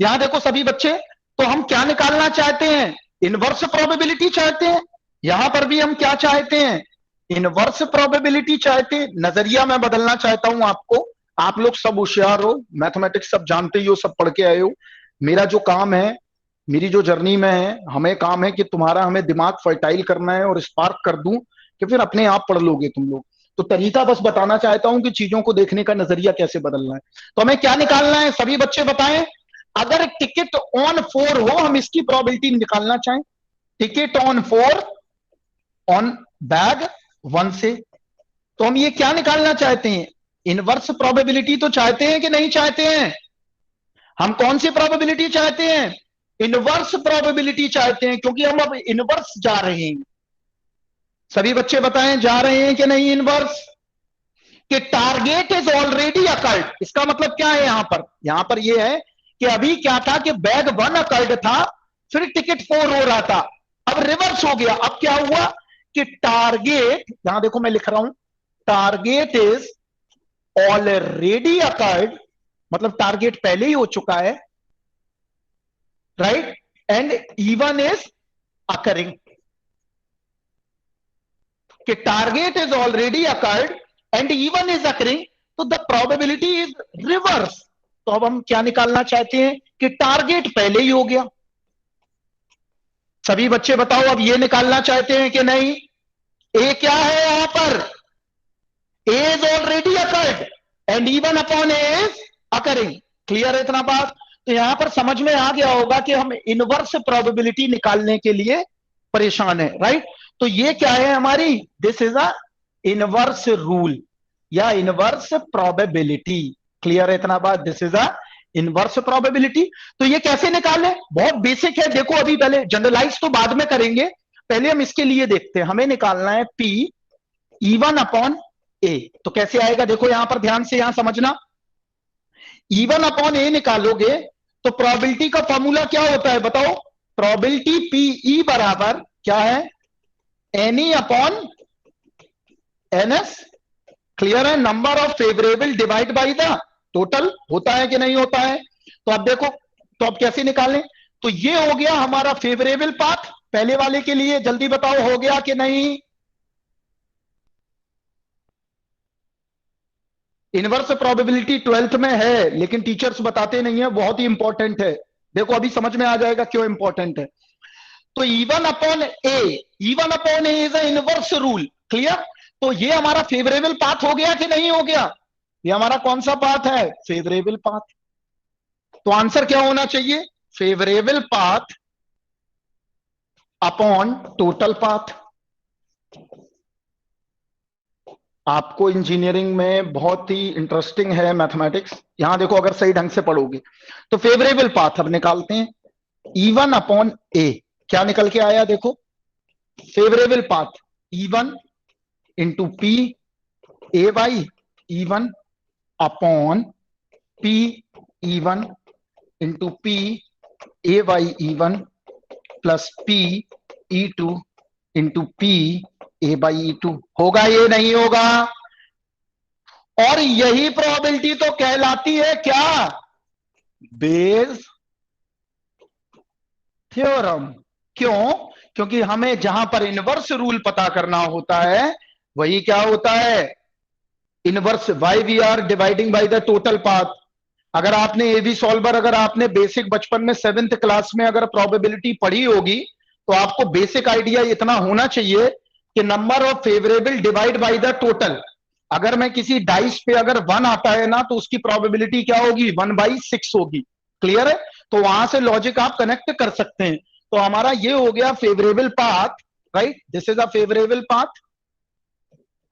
यहां देखो सभी बच्चे, तो हम क्या निकालना चाहते हैं, इनवर्स प्रोबेबिलिटी चाहते हैं। यहां पर भी हम क्या चाहते हैं, इनवर्स प्रोबेबिलिटी चाहते हैं। नजरिया मैं बदलना चाहता हूं आपको। आप लोग सब होशियार हो, मैथमेटिक्स सब जानते ही हो, सब पढ़ के आए हो। मेरा जो काम है, मेरी जो जर्नी में है, हमें काम है कि तुम्हारा, हमें दिमाग फर्टाइल करना है और स्पार्क कर दूं कि फिर अपने आप पढ़ लोगे तुम लोग। तो तरीका बस बताना चाहता हूं कि चीजों को देखने का नजरिया कैसे बदलना है। तो हमें क्या निकालना है, सभी बच्चे बताएं। अगर टिकट ऑन 4 हो, हम इसकी प्रोबेबिलिटी निकालना चाहें, टिकट ऑन 4 ऑन बैग 1 से, तो हम ये क्या निकालना चाहते हैं, इनवर्स प्रोबेबिलिटी तो चाहते हैं कि नहीं चाहते हैं? हम कौन सी प्रोबेबिलिटी चाहते हैं, इनवर्स प्रोबेबिलिटी चाहते हैं, क्योंकि हम अब इनवर्स जा रहे हैं। सभी बच्चे बताएं, जा रहे हैं कि नहीं इनवर्स? कि टारगेट इज ऑलरेडी अकल्ट। इसका मतलब क्या है यहां पर, यहां पर यह है कि अभी क्या था कि बैग 1 अकल्ट था, फिर टिकट 4 हो रहा था, अब रिवर्स हो गया। अब क्या हुआ कि टारगेट, यहां देखो मैं लिख रहा हूं, टारगेट इज ऑलरेडी अकल्ट, मतलब टारगेट पहले ही हो चुका है, right, and E1 is occurring. कि target is already occurred and even is occurring, तो द प्रोबेबिलिटी इज रिवर्स। तो अब हम क्या निकालना चाहते हैं कि टारगेट पहले ही हो गया। सभी बच्चे बताओ अब ये निकालना चाहते हैं कि नहीं? ए क्या है यहां पर? A is already occurred and even upon A is occurring. Clear है इतना बात? तो यहां पर समझ में आ गया होगा कि हम इनवर्स प्रोबेबिलिटी निकालने के लिए परेशान है, राइट? तो ये क्या है हमारी? This is a inverse rule या इनवर्स प्रोबेबिलिटी। क्लियर है इतना बात? This is a inverse probability. तो ये कैसे निकालें? बहुत बेसिक है। देखो अभी पहले जनरलाइज तो बाद में करेंगे, पहले हम इसके लिए देखते हैं। हमें निकालना है P इवन अपॉन ए। तो कैसे आएगा? देखो यहां पर ध्यान से यहां समझना। इवन अपॉन ए निकालोगे तो प्रोबेबिलिटी का फॉर्मूला क्या होता है बताओ? प्रोबेबिलिटी पीई बराबर क्या है? NE upon NS. क्लियर है? Number of favourable divide by the total. होता है कि नहीं होता है? तो अब देखो, तो अब कैसे निकालें? तो ये हो गया हमारा फेवरेबल पाथ। पहले वाले के लिए जल्दी बताओ हो गया कि नहीं? इनवर्स प्रोबेबिलिटी 12th में है लेकिन टीचर्स बताते नहीं है, बहुत ही इंपॉर्टेंट है। देखो अभी समझ में आ जाएगा क्यों इंपॉर्टेंट है। तो even upon A, even upon A is a inverse rule. Clear? तो ये हमारा फेवरेबल पाथ हो गया कि नहीं हो गया? ये हमारा कौन सा पाथ है? Favourable path. तो आंसर क्या होना चाहिए? Favourable path upon total path. आपको इंजीनियरिंग में बहुत ही इंटरेस्टिंग है मैथमेटिक्स। यहां देखो अगर सही ढंग से पढ़ोगे तो फेवरेबल पाथ अब निकालते हैं। इवन अपॉन ए क्या निकल के आया? देखो favourable path E one into P A by E one upon P E one into P A by E one plus P E two into P A by E two. होगा ये? नहीं होगा? और यही प्रोबेबिलिटी तो कहलाती है क्या? Bayes theorem. क्यों? क्योंकि हमें जहां पर इनवर्स रूल पता करना होता है वही क्या होता है? Inverse. Why we are dividing by the total path. अगर आपने एबी सॉल्वर, अगर आपने बेसिक बचपन में 7th क्लास में अगर प्रोबेबिलिटी पढ़ी होगी तो आपको बेसिक आइडिया इतना होना चाहिए कि number of favourable divide by the total. अगर मैं किसी डाइस पे अगर 1 आता है ना तो उसकी प्रोबेबिलिटी क्या होगी? 1/6 होगी। क्लियर है? तो वहां से लॉजिक आप कनेक्ट कर सकते हैं। तो हमारा ये हो गया favourable path, right? This is a favourable path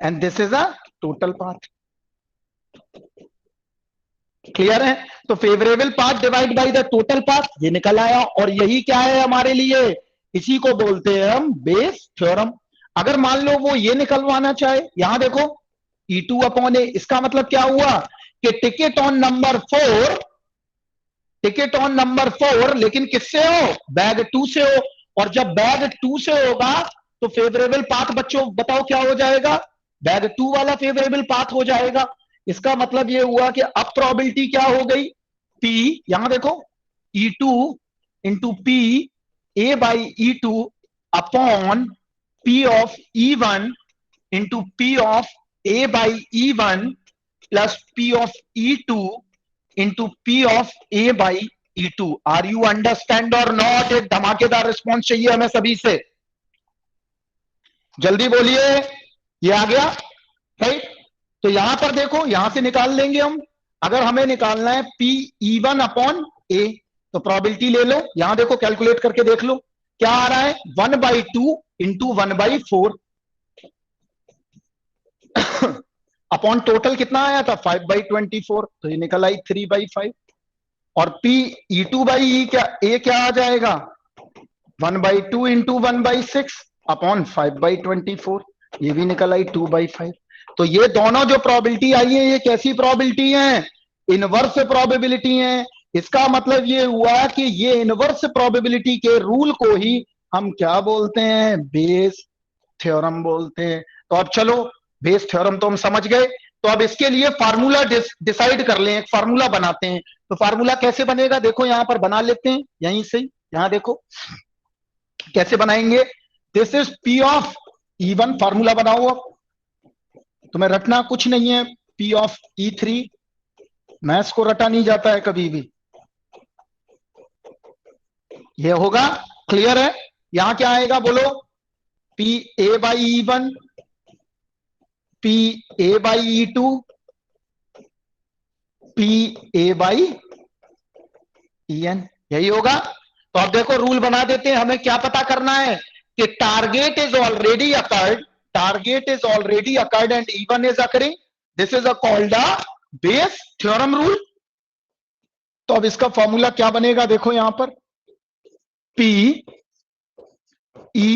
and this is a total path. Clear है? तो favourable path divide by the total path ये निकल आया। और यही क्या है हमारे लिए? इसी को बोलते हैं हम बेस थ्योरम। अगर मान लो वो ये निकलवाना चाहे, यहां देखो E2 अपॉन ए, इसका मतलब क्या हुआ कि ticket on number 4, ticket on number 4 लेकिन किससे हो? बैग 2 से हो। और जब बैग 2 से होगा तो फेवरेबल पाथ बच्चों बताओ क्या हो जाएगा? बैग 2 वाला फेवरेबल पाथ हो जाएगा। इसका मतलब ये हुआ कि अब प्रोबेबिलिटी क्या हो गई? P, यहां देखो E2 into P A by E2 upon P of E1 into P of A by E1 plus P of E2 into P of A by E2। Are you understand और नॉट? एक धमाकेदार रिस्पॉन्स चाहिए हमें सभी से, जल्दी बोलिए। ये आ गया, राइट? तो यहां पर देखो, यहां से निकाल लेंगे हम। अगर हमें निकालना है P E1 अपॉन A तो प्रोबेबिलिटी ले लो। यहां देखो कैलकुलेट करके देख लो क्या आ रहा है? 1/2 इंटू 1/4 अपॉन टोटल कितना आया था? 5/24। तो ये निकल आई 3/5। और P E2 बाई E क्या, A क्या आ जाएगा? 1/2 इंटू 1/6 अपॉन 5/24। ये भी निकल आई 2/5। तो ये दोनों जो प्रोबेबिलिटी आई है ये कैसी प्रोबेबिलिटी है? इनवर्स प्रोबेबिलिटी है। इसका मतलब ये हुआ कि ये इनवर्स प्रोबेबिलिटी के रूल को ही हम क्या बोलते हैं? बेस थ्योरम बोलते हैं। तो अब चलो बेस थ्योरम तो हम समझ गए। तो अब इसके लिए फार्मूला डिसाइड कर लें, एक फार्मूला बनाते हैं। तो फार्मूला कैसे बनेगा? देखो यहां पर बना लेते हैं यहीं से। यहां देखो कैसे बनाएंगे। This is P of E1 formula बनाओ। अब तुम्हें रटना कुछ नहीं है, P ऑफ E3, मैथ्स को रटा नहीं जाता है कभी भी। ये होगा, क्लियर है? यहां क्या आएगा बोलो? P A by E1, P A by E2, P A by EN, यही होगा। तो अब देखो रूल बना देते हैं। हमें क्या पता करना है कि target is already occurred, target is already occurred and E1 is occurring, this is called a Bayes theorem rule. तो अब इसका फॉर्मूला क्या बनेगा देखो यहां पर, P E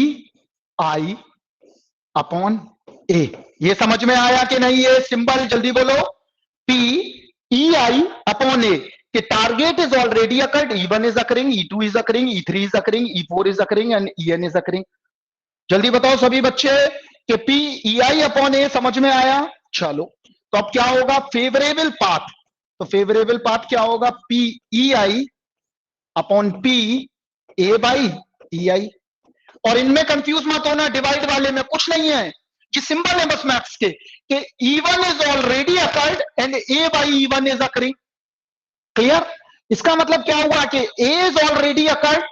I upon A। ये समझ में आया कि नहीं? ये सिंबल जल्दी बोलो, P E I upon A, कि target is already occurred, E1 is occurring, E2 is occurring, E3 is occurring, E4 is occurring and EN is occurring. जल्दी बताओ सभी बच्चे कि P E I upon A समझ में आया? चलो, तो अब क्या होगा? Favourable path. तो फेवरेबल पाथ क्या होगा? P E I upon P A by E I। और इनमें कंफ्यूज मत होना, डिवाइड वाले में कुछ नहीं है, ये सिंबल है बस मैथ्स के, कि E1 is already occurred and A by E1 is occurring. Clear? इसका मतलब क्या हुआ कि A is already occurred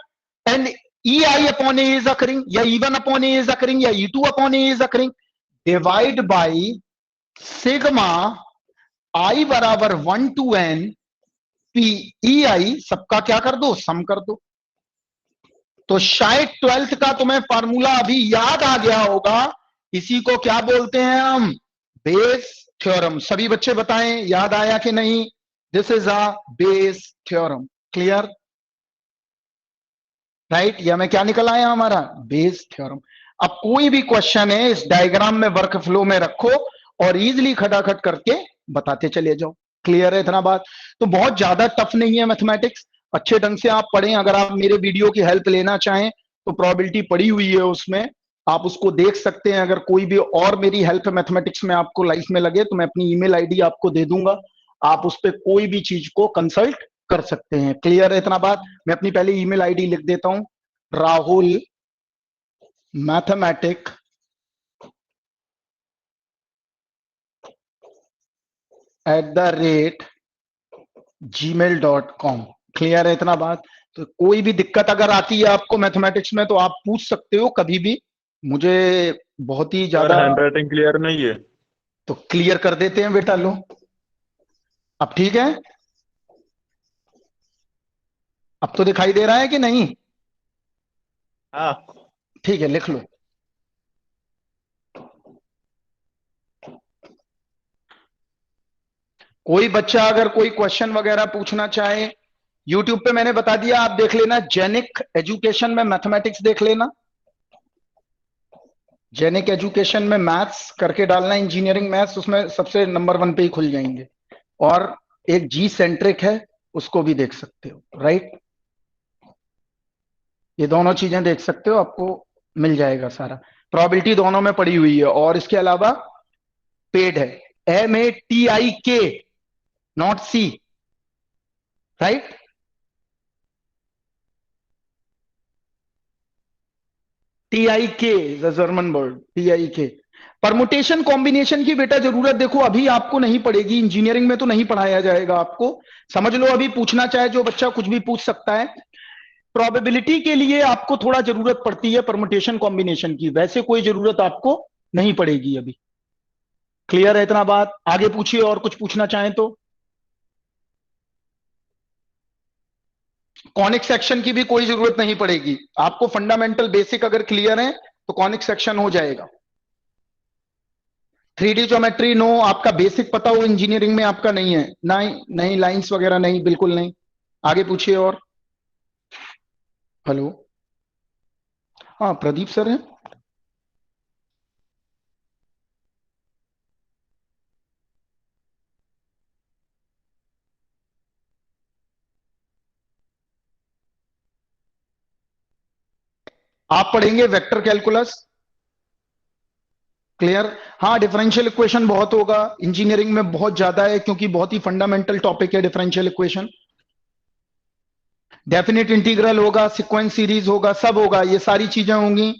and EI upon A is occurring, या E1 upon A is occurring, या E2 upon A is occurring. Divide by sigma I बराबर 1 to N P EI, सबका क्या कर दो? सम कर दो। तो शायद 12th का तुम्हें फार्मूला अभी याद आ गया होगा, इसी को क्या बोलते हैं हम? Bayes theorem. सभी बच्चे बताएं याद आया कि नहीं? This is a Bayes theorem. Clear? Right? या में क्या निकल आया हमारा? Bayes theorem. अब कोई भी क्वेश्चन है इस डायग्राम में, वर्क फ्लो में रखो और इजिली खटाखट करके बताते चले जाओ। क्लियर है इतना बात? तो बहुत ज्यादा टफ नहीं है मैथमेटिक्स, अच्छे ढंग से आप पढ़ें। अगर आप मेरे वीडियो की हेल्प लेना चाहें तो प्रोबेबिलिटी पड़ी हुई है उसमें, आप उसको देख सकते हैं। अगर कोई भी और मेरी हेल्प मैथमेटिक्स में आपको लाइफ में लगे तो मैं अपनी ईमेल आईडी आपको दे दूंगा, आप उस पर कोई भी चीज को कंसल्ट कर सकते हैं। क्लियर है इतना बात? मैं अपनी पहले ईमेल आईडी लिख देता हूं, राहुल मैथमेटिक @gmail.com। क्लियर है इतना बात? तो कोई भी दिक्कत अगर आती है आपको मैथमेटिक्स में तो आप पूछ सकते हो कभी भी मुझे। बहुत ही ज्यादा हैंडराइटिंग क्लियर नहीं है तो क्लियर कर देते हैं बेटा। लो अब ठीक है, अब तो दिखाई दे रहा है कि नहीं? हाँ। ठीक है, लिख लो। कोई बच्चा अगर कोई क्वेश्चन वगैरह पूछना चाहे, यूट्यूब पे मैंने बता दिया, आप देख लेना, जेनिक एजुकेशन में मैथमेटिक्स देख लेना, जेनिक एजुकेशन में मैथ्स करके डालना, इंजीनियरिंग मैथ्स, उसमें सबसे नंबर 1 पे ही खुल जाएंगे। और एक जी सेंट्रिक है, उसको भी देख सकते हो। राइट? ये दोनों चीजें देख सकते हो, आपको मिल जाएगा सारा। प्रोबेबिलिटी दोनों में पड़ी हुई है। और इसके अलावा पेड है, MATIK not C। Right? TIK is a German word, TIK। Permutation combination की बेटा जरूरत देखो अभी आपको नहीं पड़ेगी, इंजीनियरिंग में तो नहीं पढ़ाया जाएगा आपको, समझ लो। अभी पूछना चाहे जो बच्चा कुछ भी पूछ सकता है। प्रोबेबिलिटी के लिए आपको थोड़ा जरूरत पड़ती है परमुटेशन कॉम्बिनेशन की, वैसे कोई जरूरत आपको नहीं पड़ेगी अभी। क्लियर है इतना बात? आगे पूछिए और कुछ पूछना चाहें तो। कॉनिक सेक्शन की भी कोई जरूरत नहीं पड़ेगी आपको, फंडामेंटल बेसिक अगर क्लियर है तो कॉनिक सेक्शन हो जाएगा। 3D ज्योमेट्री नो, आपका बेसिक पता हो इंजीनियरिंग में आपका नहीं है? नहीं, लाइंस वगैरह नहीं, बिल्कुल नहीं। आगे पूछिए और। हेलो, हाँ प्रदीप सर हैं। आप पढ़ेंगे वेक्टर कैलकुलस। क्लियर? हाँ, डिफरेंशियल इक्वेशन बहुत होगा इंजीनियरिंग में, बहुत ज्यादा है, क्योंकि बहुत ही फंडामेंटल टॉपिक है डिफरेंशियल इक्वेशन। डेफिनेट इंटीग्रल होगा, सीक्वेंस सीरीज होगा, सब होगा, ये सारी चीजें होंगी।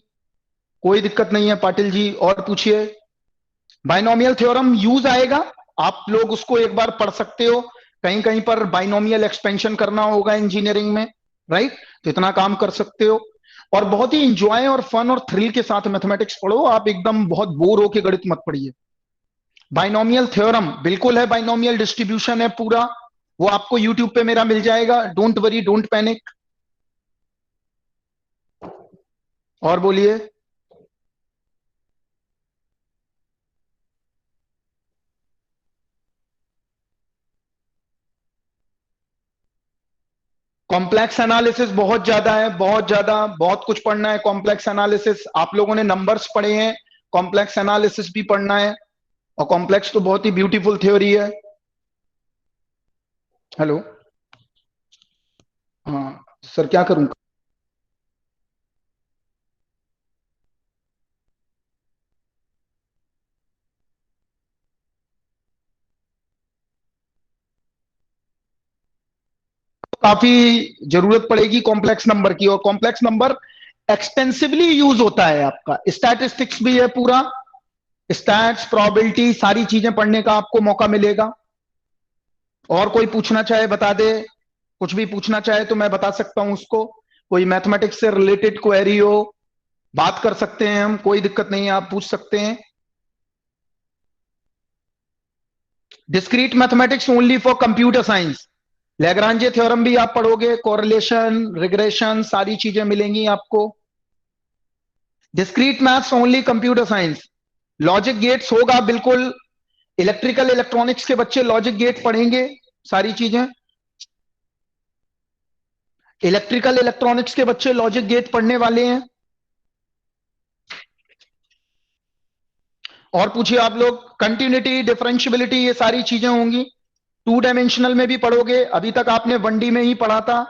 कोई दिक्कत नहीं है पाटिल जी, और पूछिए। बाइनोमियल थ्योरम यूज आएगा, आप लोग उसको एक बार पढ़ सकते हो, कहीं कहीं पर बाइनोमियल एक्सपेंशन करना होगा इंजीनियरिंग में, राइट? तो इतना काम कर सकते हो। और बहुत ही इंजॉय और फन और थ्रिल के साथ मैथमेटिक्स पढ़ो, आप एकदम बहुत बोर होके गणित मत पढ़िए। बाइनोमियल थ्योरम बिल्कुल है, बाइनोमियल डिस्ट्रीब्यूशन है पूरा, वो आपको यूट्यूब पे मेरा मिल जाएगा, डोंट वरी, डोंट पैनिक। और बोलिए। कॉम्प्लेक्स एनालिसिस बहुत ज्यादा है, बहुत ज्यादा, बहुत कुछ पढ़ना है। कॉम्प्लेक्स एनालिसिस आप लोगों ने नंबर्स पढ़े हैं, कॉम्प्लेक्स एनालिसिस भी पढ़ना है, और कॉम्प्लेक्स तो बहुत ही ब्यूटीफुल थ्योरी है। हेलो, हाँ सर, क्या करूं? काफी जरूरत पड़ेगी कॉम्प्लेक्स नंबर की, और कॉम्प्लेक्स नंबर एक्सटेंसिवली यूज होता है आपका, स्टैटिस्टिक्स भी है पूरा, स्टैट्स, प्रोबेबिलिटी, सारी चीजें पढ़ने का आपको मौका मिलेगा। और कोई पूछना चाहे बता दे, कुछ भी पूछना चाहे तो मैं बता सकता हूं उसको। कोई मैथमेटिक्स से रिलेटेड क्वेरी हो, बात कर सकते हैं हम, कोई दिक्कत नहीं है, आप पूछ सकते हैं। Discrete mathematics only for computer science, Lagrange theorem भी आप पढ़ोगे, कोरिलेशन, रिग्रेशन, सारी चीजें मिलेंगी आपको। Discrete maths only computer science, logic gates होगा बिल्कुल, इलेक्ट्रिकल इलेक्ट्रॉनिक्स के बच्चे लॉजिक गेट पढ़ेंगे, सारी चीजें। इलेक्ट्रिकल इलेक्ट्रॉनिक्स के बच्चे लॉजिक गेट पढ़ने वाले हैं। और पूछिए आप लोग। कंटिन्यूटी, डिफरेंशियबिलिटी, ये सारी चीजें होंगी, 2 डायमेंशनल में भी पढ़ोगे, अभी तक आपने 1D में ही पढ़ा था।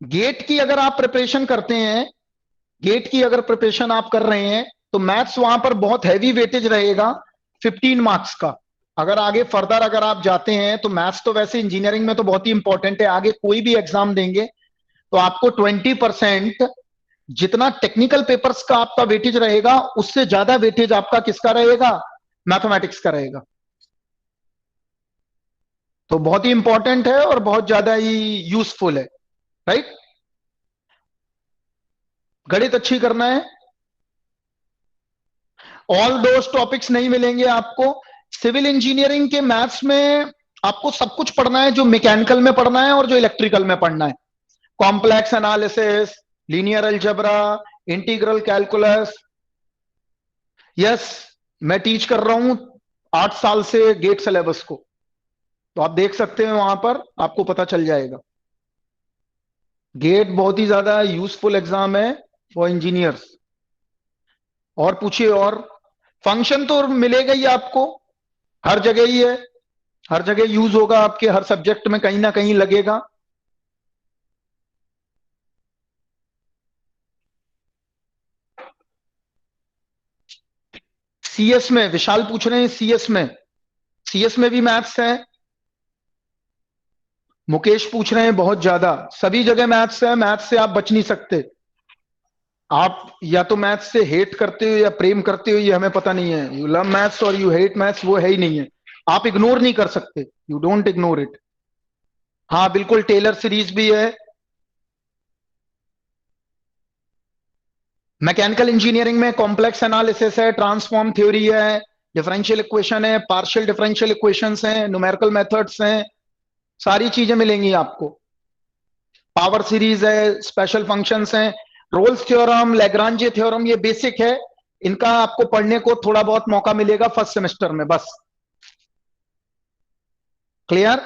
गेट की अगर आप प्रिपरेशन करते हैं, गेट की अगर प्रिपरेशन आप कर रहे हैं, तो मैथ्स वहां पर बहुत हैवी वेटेज रहेगा, 15 मार्क्स का। अगर आगे फर्दर अगर आप जाते हैं तो मैथ्स तो वैसे इंजीनियरिंग में तो बहुत ही इंपॉर्टेंट है, आगे कोई भी एग्जाम देंगे तो आपको 20% जितना टेक्निकल पेपर्स का आपका वेटेज रहेगा, उससे ज्यादा वेटेज आपका किसका रहेगा? मैथमेटिक्स का रहेगा। तो बहुत ही इंपॉर्टेंट है और बहुत ज्यादा ही यूजफुल है, राइट? गणित अच्छी करना है। ऑल दोस टॉपिक्स नहीं मिलेंगे आपको। सिविल इंजीनियरिंग के मैथ्स में आपको सब कुछ पढ़ना है, जो मैकेनिकल में पढ़ना है और जो इलेक्ट्रिकल में पढ़ना है। Complex analysis, linear algebra, integral calculus. Yes, मैं टीच कर रहा हूं 8 साल से गेट सिलेबस को, तो आप देख सकते हैं, वहां पर आपको पता चल जाएगा। गेट बहुत ही ज्यादा यूजफुल एग्जाम है फॉर इंजीनियर्स। और पूछिए। और फंक्शन तो मिलेगा ही आपको, हर जगह ही है, हर जगह यूज होगा, आपके हर सब्जेक्ट में कहीं ना कहीं लगेगा। सीएस में विशाल पूछ रहे हैं, सीएस में भी मैथ्स है। मुकेश पूछ रहे हैं बहुत ज्यादा, सभी जगह मैथ्स है, मैथ्स से आप बच नहीं सकते। आप या तो मैथ्स से हेट करते हो या प्रेम करते हो, ये हमें पता नहीं है। यू लव मैथ्स और यू हेट मैथ्स, वो है ही नहीं है। आप इग्नोर नहीं कर सकते, यू डोंट इग्नोर इट। हाँ बिल्कुल, टेलर सीरीज भी है। मैकेनिकल इंजीनियरिंग में कॉम्प्लेक्स एनालिसिस है, ट्रांसफॉर्म थ्योरी है, डिफरेंशियल इक्वेशन है, पार्शियल डिफरेंशियल इक्वेशंस हैं, न्यूमेरिकल मेथड्स हैं, सारी चीजें मिलेंगी आपको। पावर सीरीज है, स्पेशल फंक्शंस हैं, रोल्स थ्योरम, लैग्रांजे थ्योरम, ये बेसिक है, इनका आपको पढ़ने को थोड़ा बहुत मौका मिलेगा फर्स्ट सेमेस्टर में, बस। क्लियर?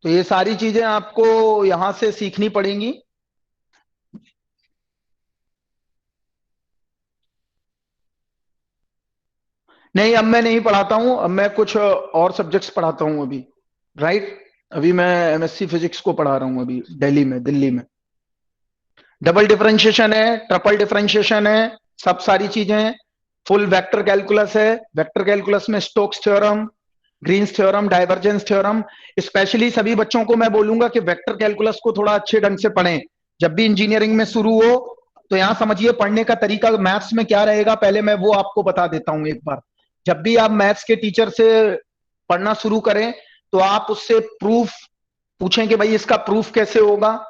तो ये सारी चीजें आपको यहां से सीखनी पड़ेंगी। नहीं, अब मैं नहीं पढ़ाता हूं, अब मैं कुछ और सब्जेक्ट्स पढ़ाता हूं अभी, राइट? अभी मैं एमएससी फिजिक्स को पढ़ा रहा हूं अभी दिल्ली में। डबल डिफरेंशिएशन है, ट्रिपल डिफरेंशिएशन है, सब सारी चीजें हैं। फुल वेक्टर कैलकुलस है, वेक्टर कैलकुलस में Stokes theorem, Green's theorem, divergence theorem. Specially सभी बच्चों को मैं बोलूंगा कि वेक्टर कैलकुलस को थोड़ा अच्छे ढंग से पढ़ें। जब भी इंजीनियरिंग में शुरू हो तो यहां समझिए पढ़ने का तरीका मैथ्स में क्या रहेगा, पहले मैं वो आपको बता देता हूं एक बार। जब भी आप मैथ्स के टीचर से पढ़ना शुरू करें तो आप उससे प्रूफ पूछें कि भाई इसका प्रूफ कैसे होगा,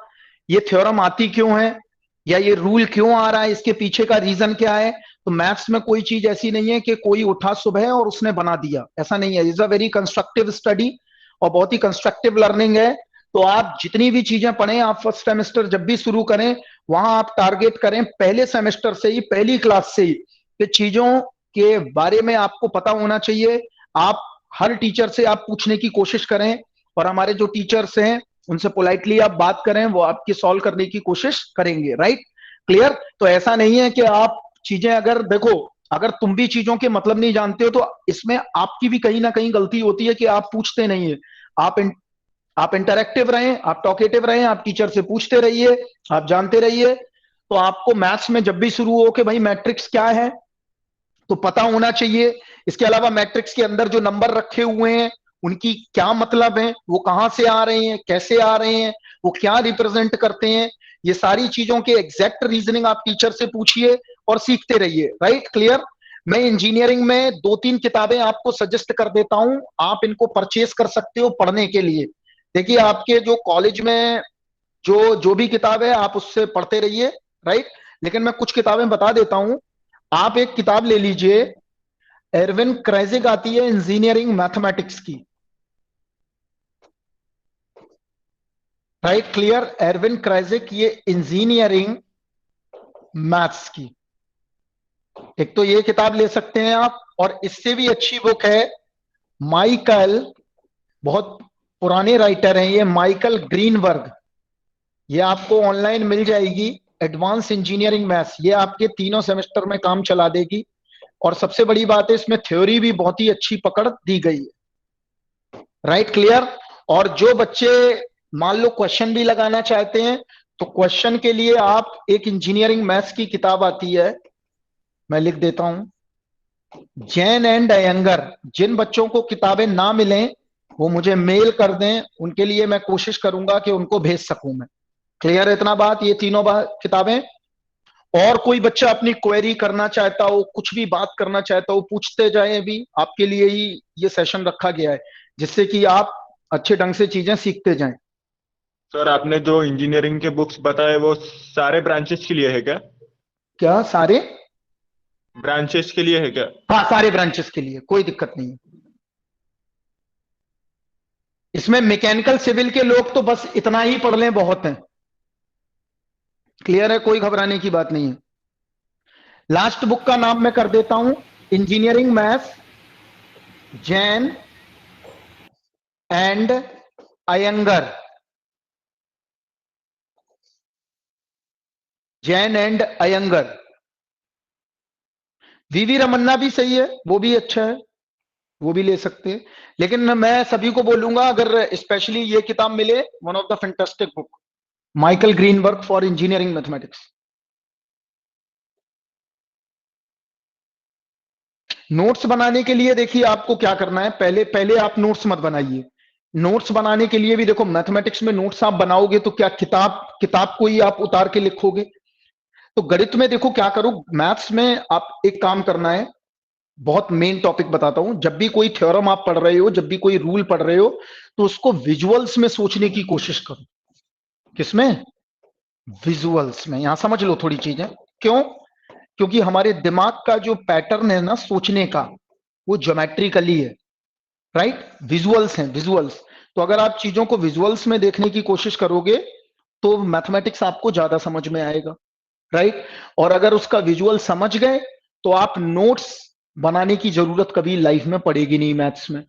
ये थ्योरम आती क्यों है, या ये रूल क्यों आ रहा है, इसके पीछे का रीजन क्या है। तो मैथ्स में कोई चीज ऐसी नहीं है कि कोई उठा सुबह और उसने बना दिया, ऐसा नहीं है। Is a very constructive study और बहुत ही कंस्ट्रक्टिव लर्निंग है। तो आप जितनी भी चीजें पढ़ें, आप फर्स्ट सेमेस्टर जब भी शुरू करें वहां आप टारगेट करें पहले सेमेस्टर से ही, पहली क्लास से ही, कि चीजों के बारे में आपको पता होना चाहिए। आप हर टीचर से आप पूछने की कोशिश करें, और हमारे जो टीचर्स हैं उनसे पोलाइटली आप बात करें, वो आपकी सॉल्व करने की कोशिश करेंगे। Right, clear. तो ऐसा नहीं है कि आप चीजें, अगर देखो अगर तुम भी चीजों के मतलब नहीं जानते हो तो इसमें आपकी भी कहीं ना कहीं गलती होती है कि आप पूछते नहीं है। आप इंटरेक्टिव रहें, आप टॉकेटिव रहें, आप टीचर से पूछते रहिए, आप जानते रहिए। तो आपको मैथ्स में जब भी शुरू हो कि भाई मैट्रिक्स क्या है तो पता होना चाहिए। इसके अलावा मैट्रिक्स के अंदर जो नंबर रखे हुए हैं उनकी क्या मतलब है, वो कहां से आ रहे हैं, कैसे आ रहे हैं, वो क्या रिप्रेजेंट करते हैं, ये सारी चीजों के एग्जैक्ट रीजनिंग आप टीचर से पूछिए और सीखते रहिए। Right, clear. मैं इंजीनियरिंग में 2-3 किताबें आपको सजेस्ट कर देता हूं, आप इनको परचेज कर सकते हो पढ़ने के लिए। देखिए आपके जो कॉलेज में जो भी किताब है आप उससे पढ़ते रहिए। राइट, लेकिन मैं कुछ किताबें बता देता हूं। आप एक किताब ले लीजिए, एरविन क्राइजिग आती है इंजीनियरिंग मैथमेटिक्स की। Right, clear. एरविन क्राइजिग, ये इंजीनियरिंग मैथ्स की एक तो ये किताब ले सकते हैं आप। और इससे भी अच्छी बुक है माइकल, बहुत पुराने राइटर हैं ये, माइकल ग्रीनबर्ग। ये आपको ऑनलाइन मिल जाएगी, एडवांस इंजीनियरिंग मैथ्स। ये आपके तीनों सेमेस्टर में काम चला देगी। और सबसे बड़ी बात है इसमें थ्योरी भी बहुत ही अच्छी पकड़ दी गई है। Right, clear. और जो बच्चे मान लो क्वेश्चन भी लगाना चाहते हैं तो क्वेश्चन के लिए आप एक इंजीनियरिंग मैथ्स की किताब आती है, मैं लिख देता हूं, जैन एंड अयंगर। जिन बच्चों को किताबें ना मिलें वो मुझे मेल कर दें, उनके लिए मैं कोशिश करूंगा कि उनको भेज सकूं मैं। क्लियर है इतना बात, ये तीनों किताबें। और कोई बच्चा अपनी क्वेरी करना चाहता हो, कुछ भी बात करना चाहता हो, पूछते जाए। अभी आपके लिए ही ये सेशन रखा गया है जिससे कि आप अच्छे ढंग से चीजें सीखते जाएं। सर आपने जो इंजीनियरिंग के बुक्स बताए वो सारे ब्रांचेस के लिए है क्या? क्या सारे ब्रांचेस के लिए है क्या? हाँ, सारे ब्रांचेस के लिए, कोई दिक्कत नहीं है। इसमें मैकेनिकल सिविल के लोग तो बस इतना ही पढ़ लें, बहुत है। क्लियर है, कोई घबराने की बात नहीं है। लास्ट बुक का नाम मैं कर देता हूं, engineering maths Jain and Iyengar. Jain and Iyengar. V V Ramanna भी सही है, वो भी अच्छा है, वो भी ले सकते हैं। लेकिन मैं सभी को बोलूंगा अगर स्पेशली ये किताब मिले, one of the fantastic book, Michael Greenberg for engineering mathematics. Notes बनाने के लिए देखिए आपको क्या करना है, पहले आप नोट्स मत बनाइए। नोट्स बनाने के लिए भी देखो, मैथमेटिक्स में नोट्स आप बनाओगे तो क्या किताब को ही आप उतार के लिखोगे? तो गणित में देखो क्या करो, मैथ्स में आप एक काम करना है, बहुत मेन टॉपिक बताता हूं। जब भी कोई थ्योरम आप पढ़ रहे हो, जब भी कोई रूल पढ़ रहे हो, तो उसको विजुअल्स में सोचने की कोशिश करो। किसमें? विजुअल्स में। यहां समझ लो थोड़ी चीजें। क्यों? क्योंकि हमारे दिमाग का जो पैटर्न है ना सोचने का, वो ज्योमेट्रिकली है। राइट, विजुअल्स हैं, विजुअल्स। तो अगर आप चीजों को विजुअल्स में देखने की कोशिश करोगे तो मैथमेटिक्स आपको ज्यादा समझ में आएगा। राइट, और अगर उसका विजुअल समझ गए तो आप नोट्स बनाने की जरूरत कभी लाइफ में पड़ेगी नहीं मैथ्स में।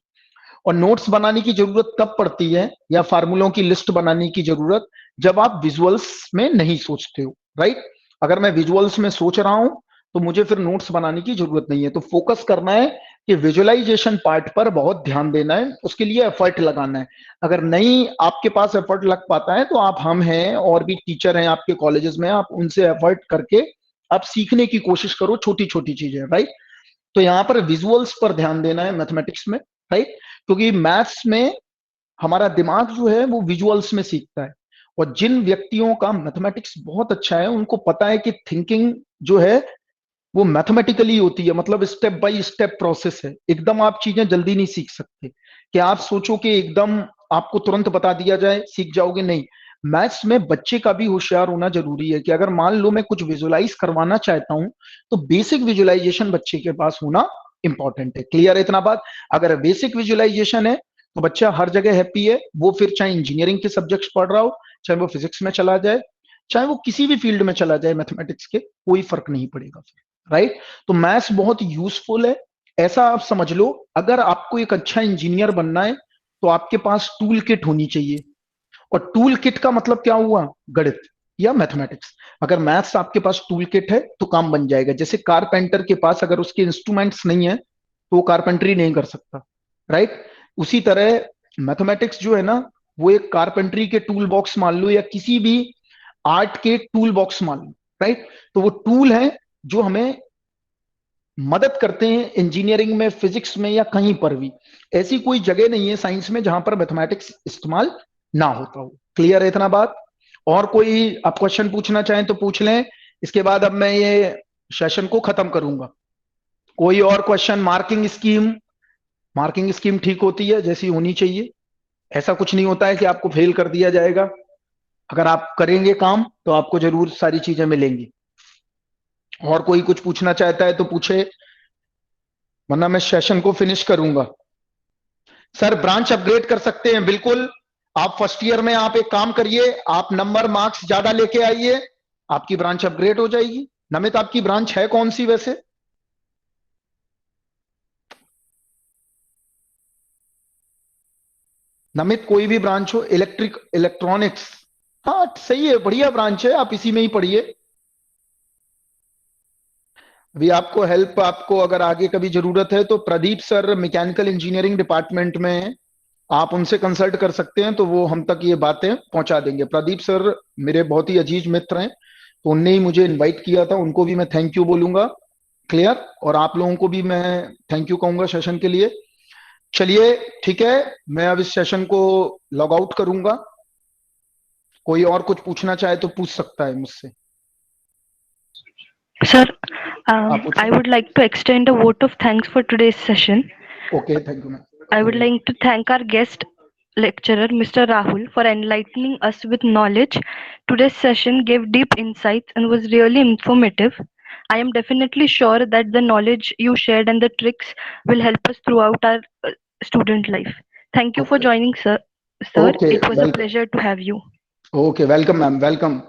और नोट्स बनाने की जरूरत कब पड़ती है, या फार्मूलों की लिस्ट बनाने की जरूरत, जब आप विजुअल्स में नहीं सोचते हो। राइट, अगर मैं विजुअल्स में सोच रहा हूं तो मुझे फिर नोट्स बनाने की जरूरत नहीं है। तो फोकस करना है कि विजुअलाइजेशन पार्ट पर बहुत ध्यान देना है, उसके लिए एफर्ट लगाना है। अगर नहीं आपके पास एफर्ट लग पाता है तो आप, हम हैं और भी टीचर हैं आपके कॉलेजेस में, आप उनसे एफर्ट करके आप सीखने की कोशिश करो छोटी छोटी चीजें। राइट, तो यहां पर विजुअल्स पर ध्यान देना है मैथमेटिक्स में। राइट, क्योंकि मैथ्स में हमारा दिमाग जो है वो विजुअल्स में सीखता है, और जिन व्यक्तियों का मैथमेटिक्स बहुत अच्छा है उनको पता है कि थिंकिंग जो है वो मैथमेटिकली होती है, मतलब स्टेप बाय स्टेप प्रोसेस है। एकदम आप चीजें जल्दी नहीं सीख सकते कि आप सोचो कि एकदम आपको तुरंत बता दिया जाए सीख जाओगे, नहीं। मैथ्स में बच्चे का भी होशियार होना जरूरी है कि अगर मान लो मैं कुछ विजुअलाइज करवाना चाहता हूं तो बेसिक विजुअलाइजेशन बच्चे के पास होना इंपॉर्टेंट है। क्लियर है इतना बात? अगर बेसिक विजुअलाइजेशन है तो बच्चा हर जगह हैप्पी है, वो फिर चाहे इंजीनियरिंग के सब्जेक्ट्स पढ़ रहा हो, चाहे वो फिजिक्स में चला जाए, चाहे वो किसी भी फील्ड में चला जाए मैथमेटिक्स के, कोई फर्क नहीं पड़ेगा फिर, राइट? तो मैथ्स बहुत यूजफुल है। ऐसा आप समझ लो, अगर आपको एक अच्छा इंजीनियर बनना है तो आपके पास टूल किट होनी चाहिए, और टूल किट का मतलब क्या हुआ? गणित या मैथमेटिक्स। अगर मैथ्स आपके पास टूल किट है तो काम बन जाएगा। जैसे कारपेंटर के पास अगर उसके इंस्ट्रूमेंट्स नहीं है तो वो कारपेंटरी नहीं कर सकता, राइट? उसी तरह मैथमेटिक्स जो है ना, वो एक कारपेंटरी के टूल बॉक्स मान लो, या किसी भी आर्ट के टूल बॉक्स मान लो, राइट? तो वो टूल है जो हमें मदद करते हैं इंजीनियरिंग में, फिजिक्स में, या कहीं पर भी। ऐसी कोई जगह नहीं है साइंस में जहां पर मैथमेटिक्स इस्तेमाल ना होता हो। क्लियर है इतना बात? और कोई आप क्वेश्चन पूछना चाहें तो पूछ लें, इसके बाद अब मैं ये सेशन को खत्म करूंगा। कोई और क्वेश्चन? मार्किंग स्कीम ठीक होती है जैसी होनी चाहिए, ऐसा कुछ नहीं होता है कि आपको फेल कर दिया जाएगा। अगर आप करेंगे काम तो आपको जरूर सारी चीजें मिलेंगी। और कोई कुछ पूछना चाहता है तो पूछे, वरना मैं सेशन को फिनिश करूंगा। सर ब्रांच अपग्रेड कर सकते हैं, बिल्कुल। आप फर्स्ट ईयर में आप एक काम करिए, आप नंबर मार्क्स ज्यादा लेके आइए, आपकी ब्रांच अपग्रेड हो जाएगी। नमित, आपकी ब्रांच है कौन सी वैसे? नमित, कोई भी ब्रांच हो, इलेक्ट्रॉनिक्स? हाँ सही है, बढ़िया ब्रांच है, आप इसी में ही पढ़िए। अभी आपको हेल्प, आपको अगर आगे कभी जरूरत है तो Pradeep sir mechanical engineering department में, आप उनसे कंसल्ट कर सकते हैं, तो वो हम तक ये बातें पहुंचा देंगे। प्रदीप सर मेरे बहुत ही अजीज मित्र हैं, तो उनने ही मुझे इनवाइट किया था, उनको भी मैं थैंक यू बोलूंगा। क्लियर? और आप लोगों को भी मैं थैंक यू कहूंगा सेशन के लिए। चलिए ठीक है, मैं अब इस सेशन को लॉग आउट करूंगा। कोई और कुछ पूछना चाहे तो पूछ सकता है मुझसे। Sir, पूछो। I would like to extend a vote of thanks for today's session. Okay, thank you ma'am. I would like to thank our guest lecturer, Mr. Rahul, for enlightening us with knowledge. Today's session gave deep insights and was really informative. I am definitely sure that the knowledge you shared and the tricks will help us throughout our student life. Thank you for Okay. joining, sir. Sir, Okay, it was a welcome. pleasure to have you. Okay, welcome ma'am, welcome.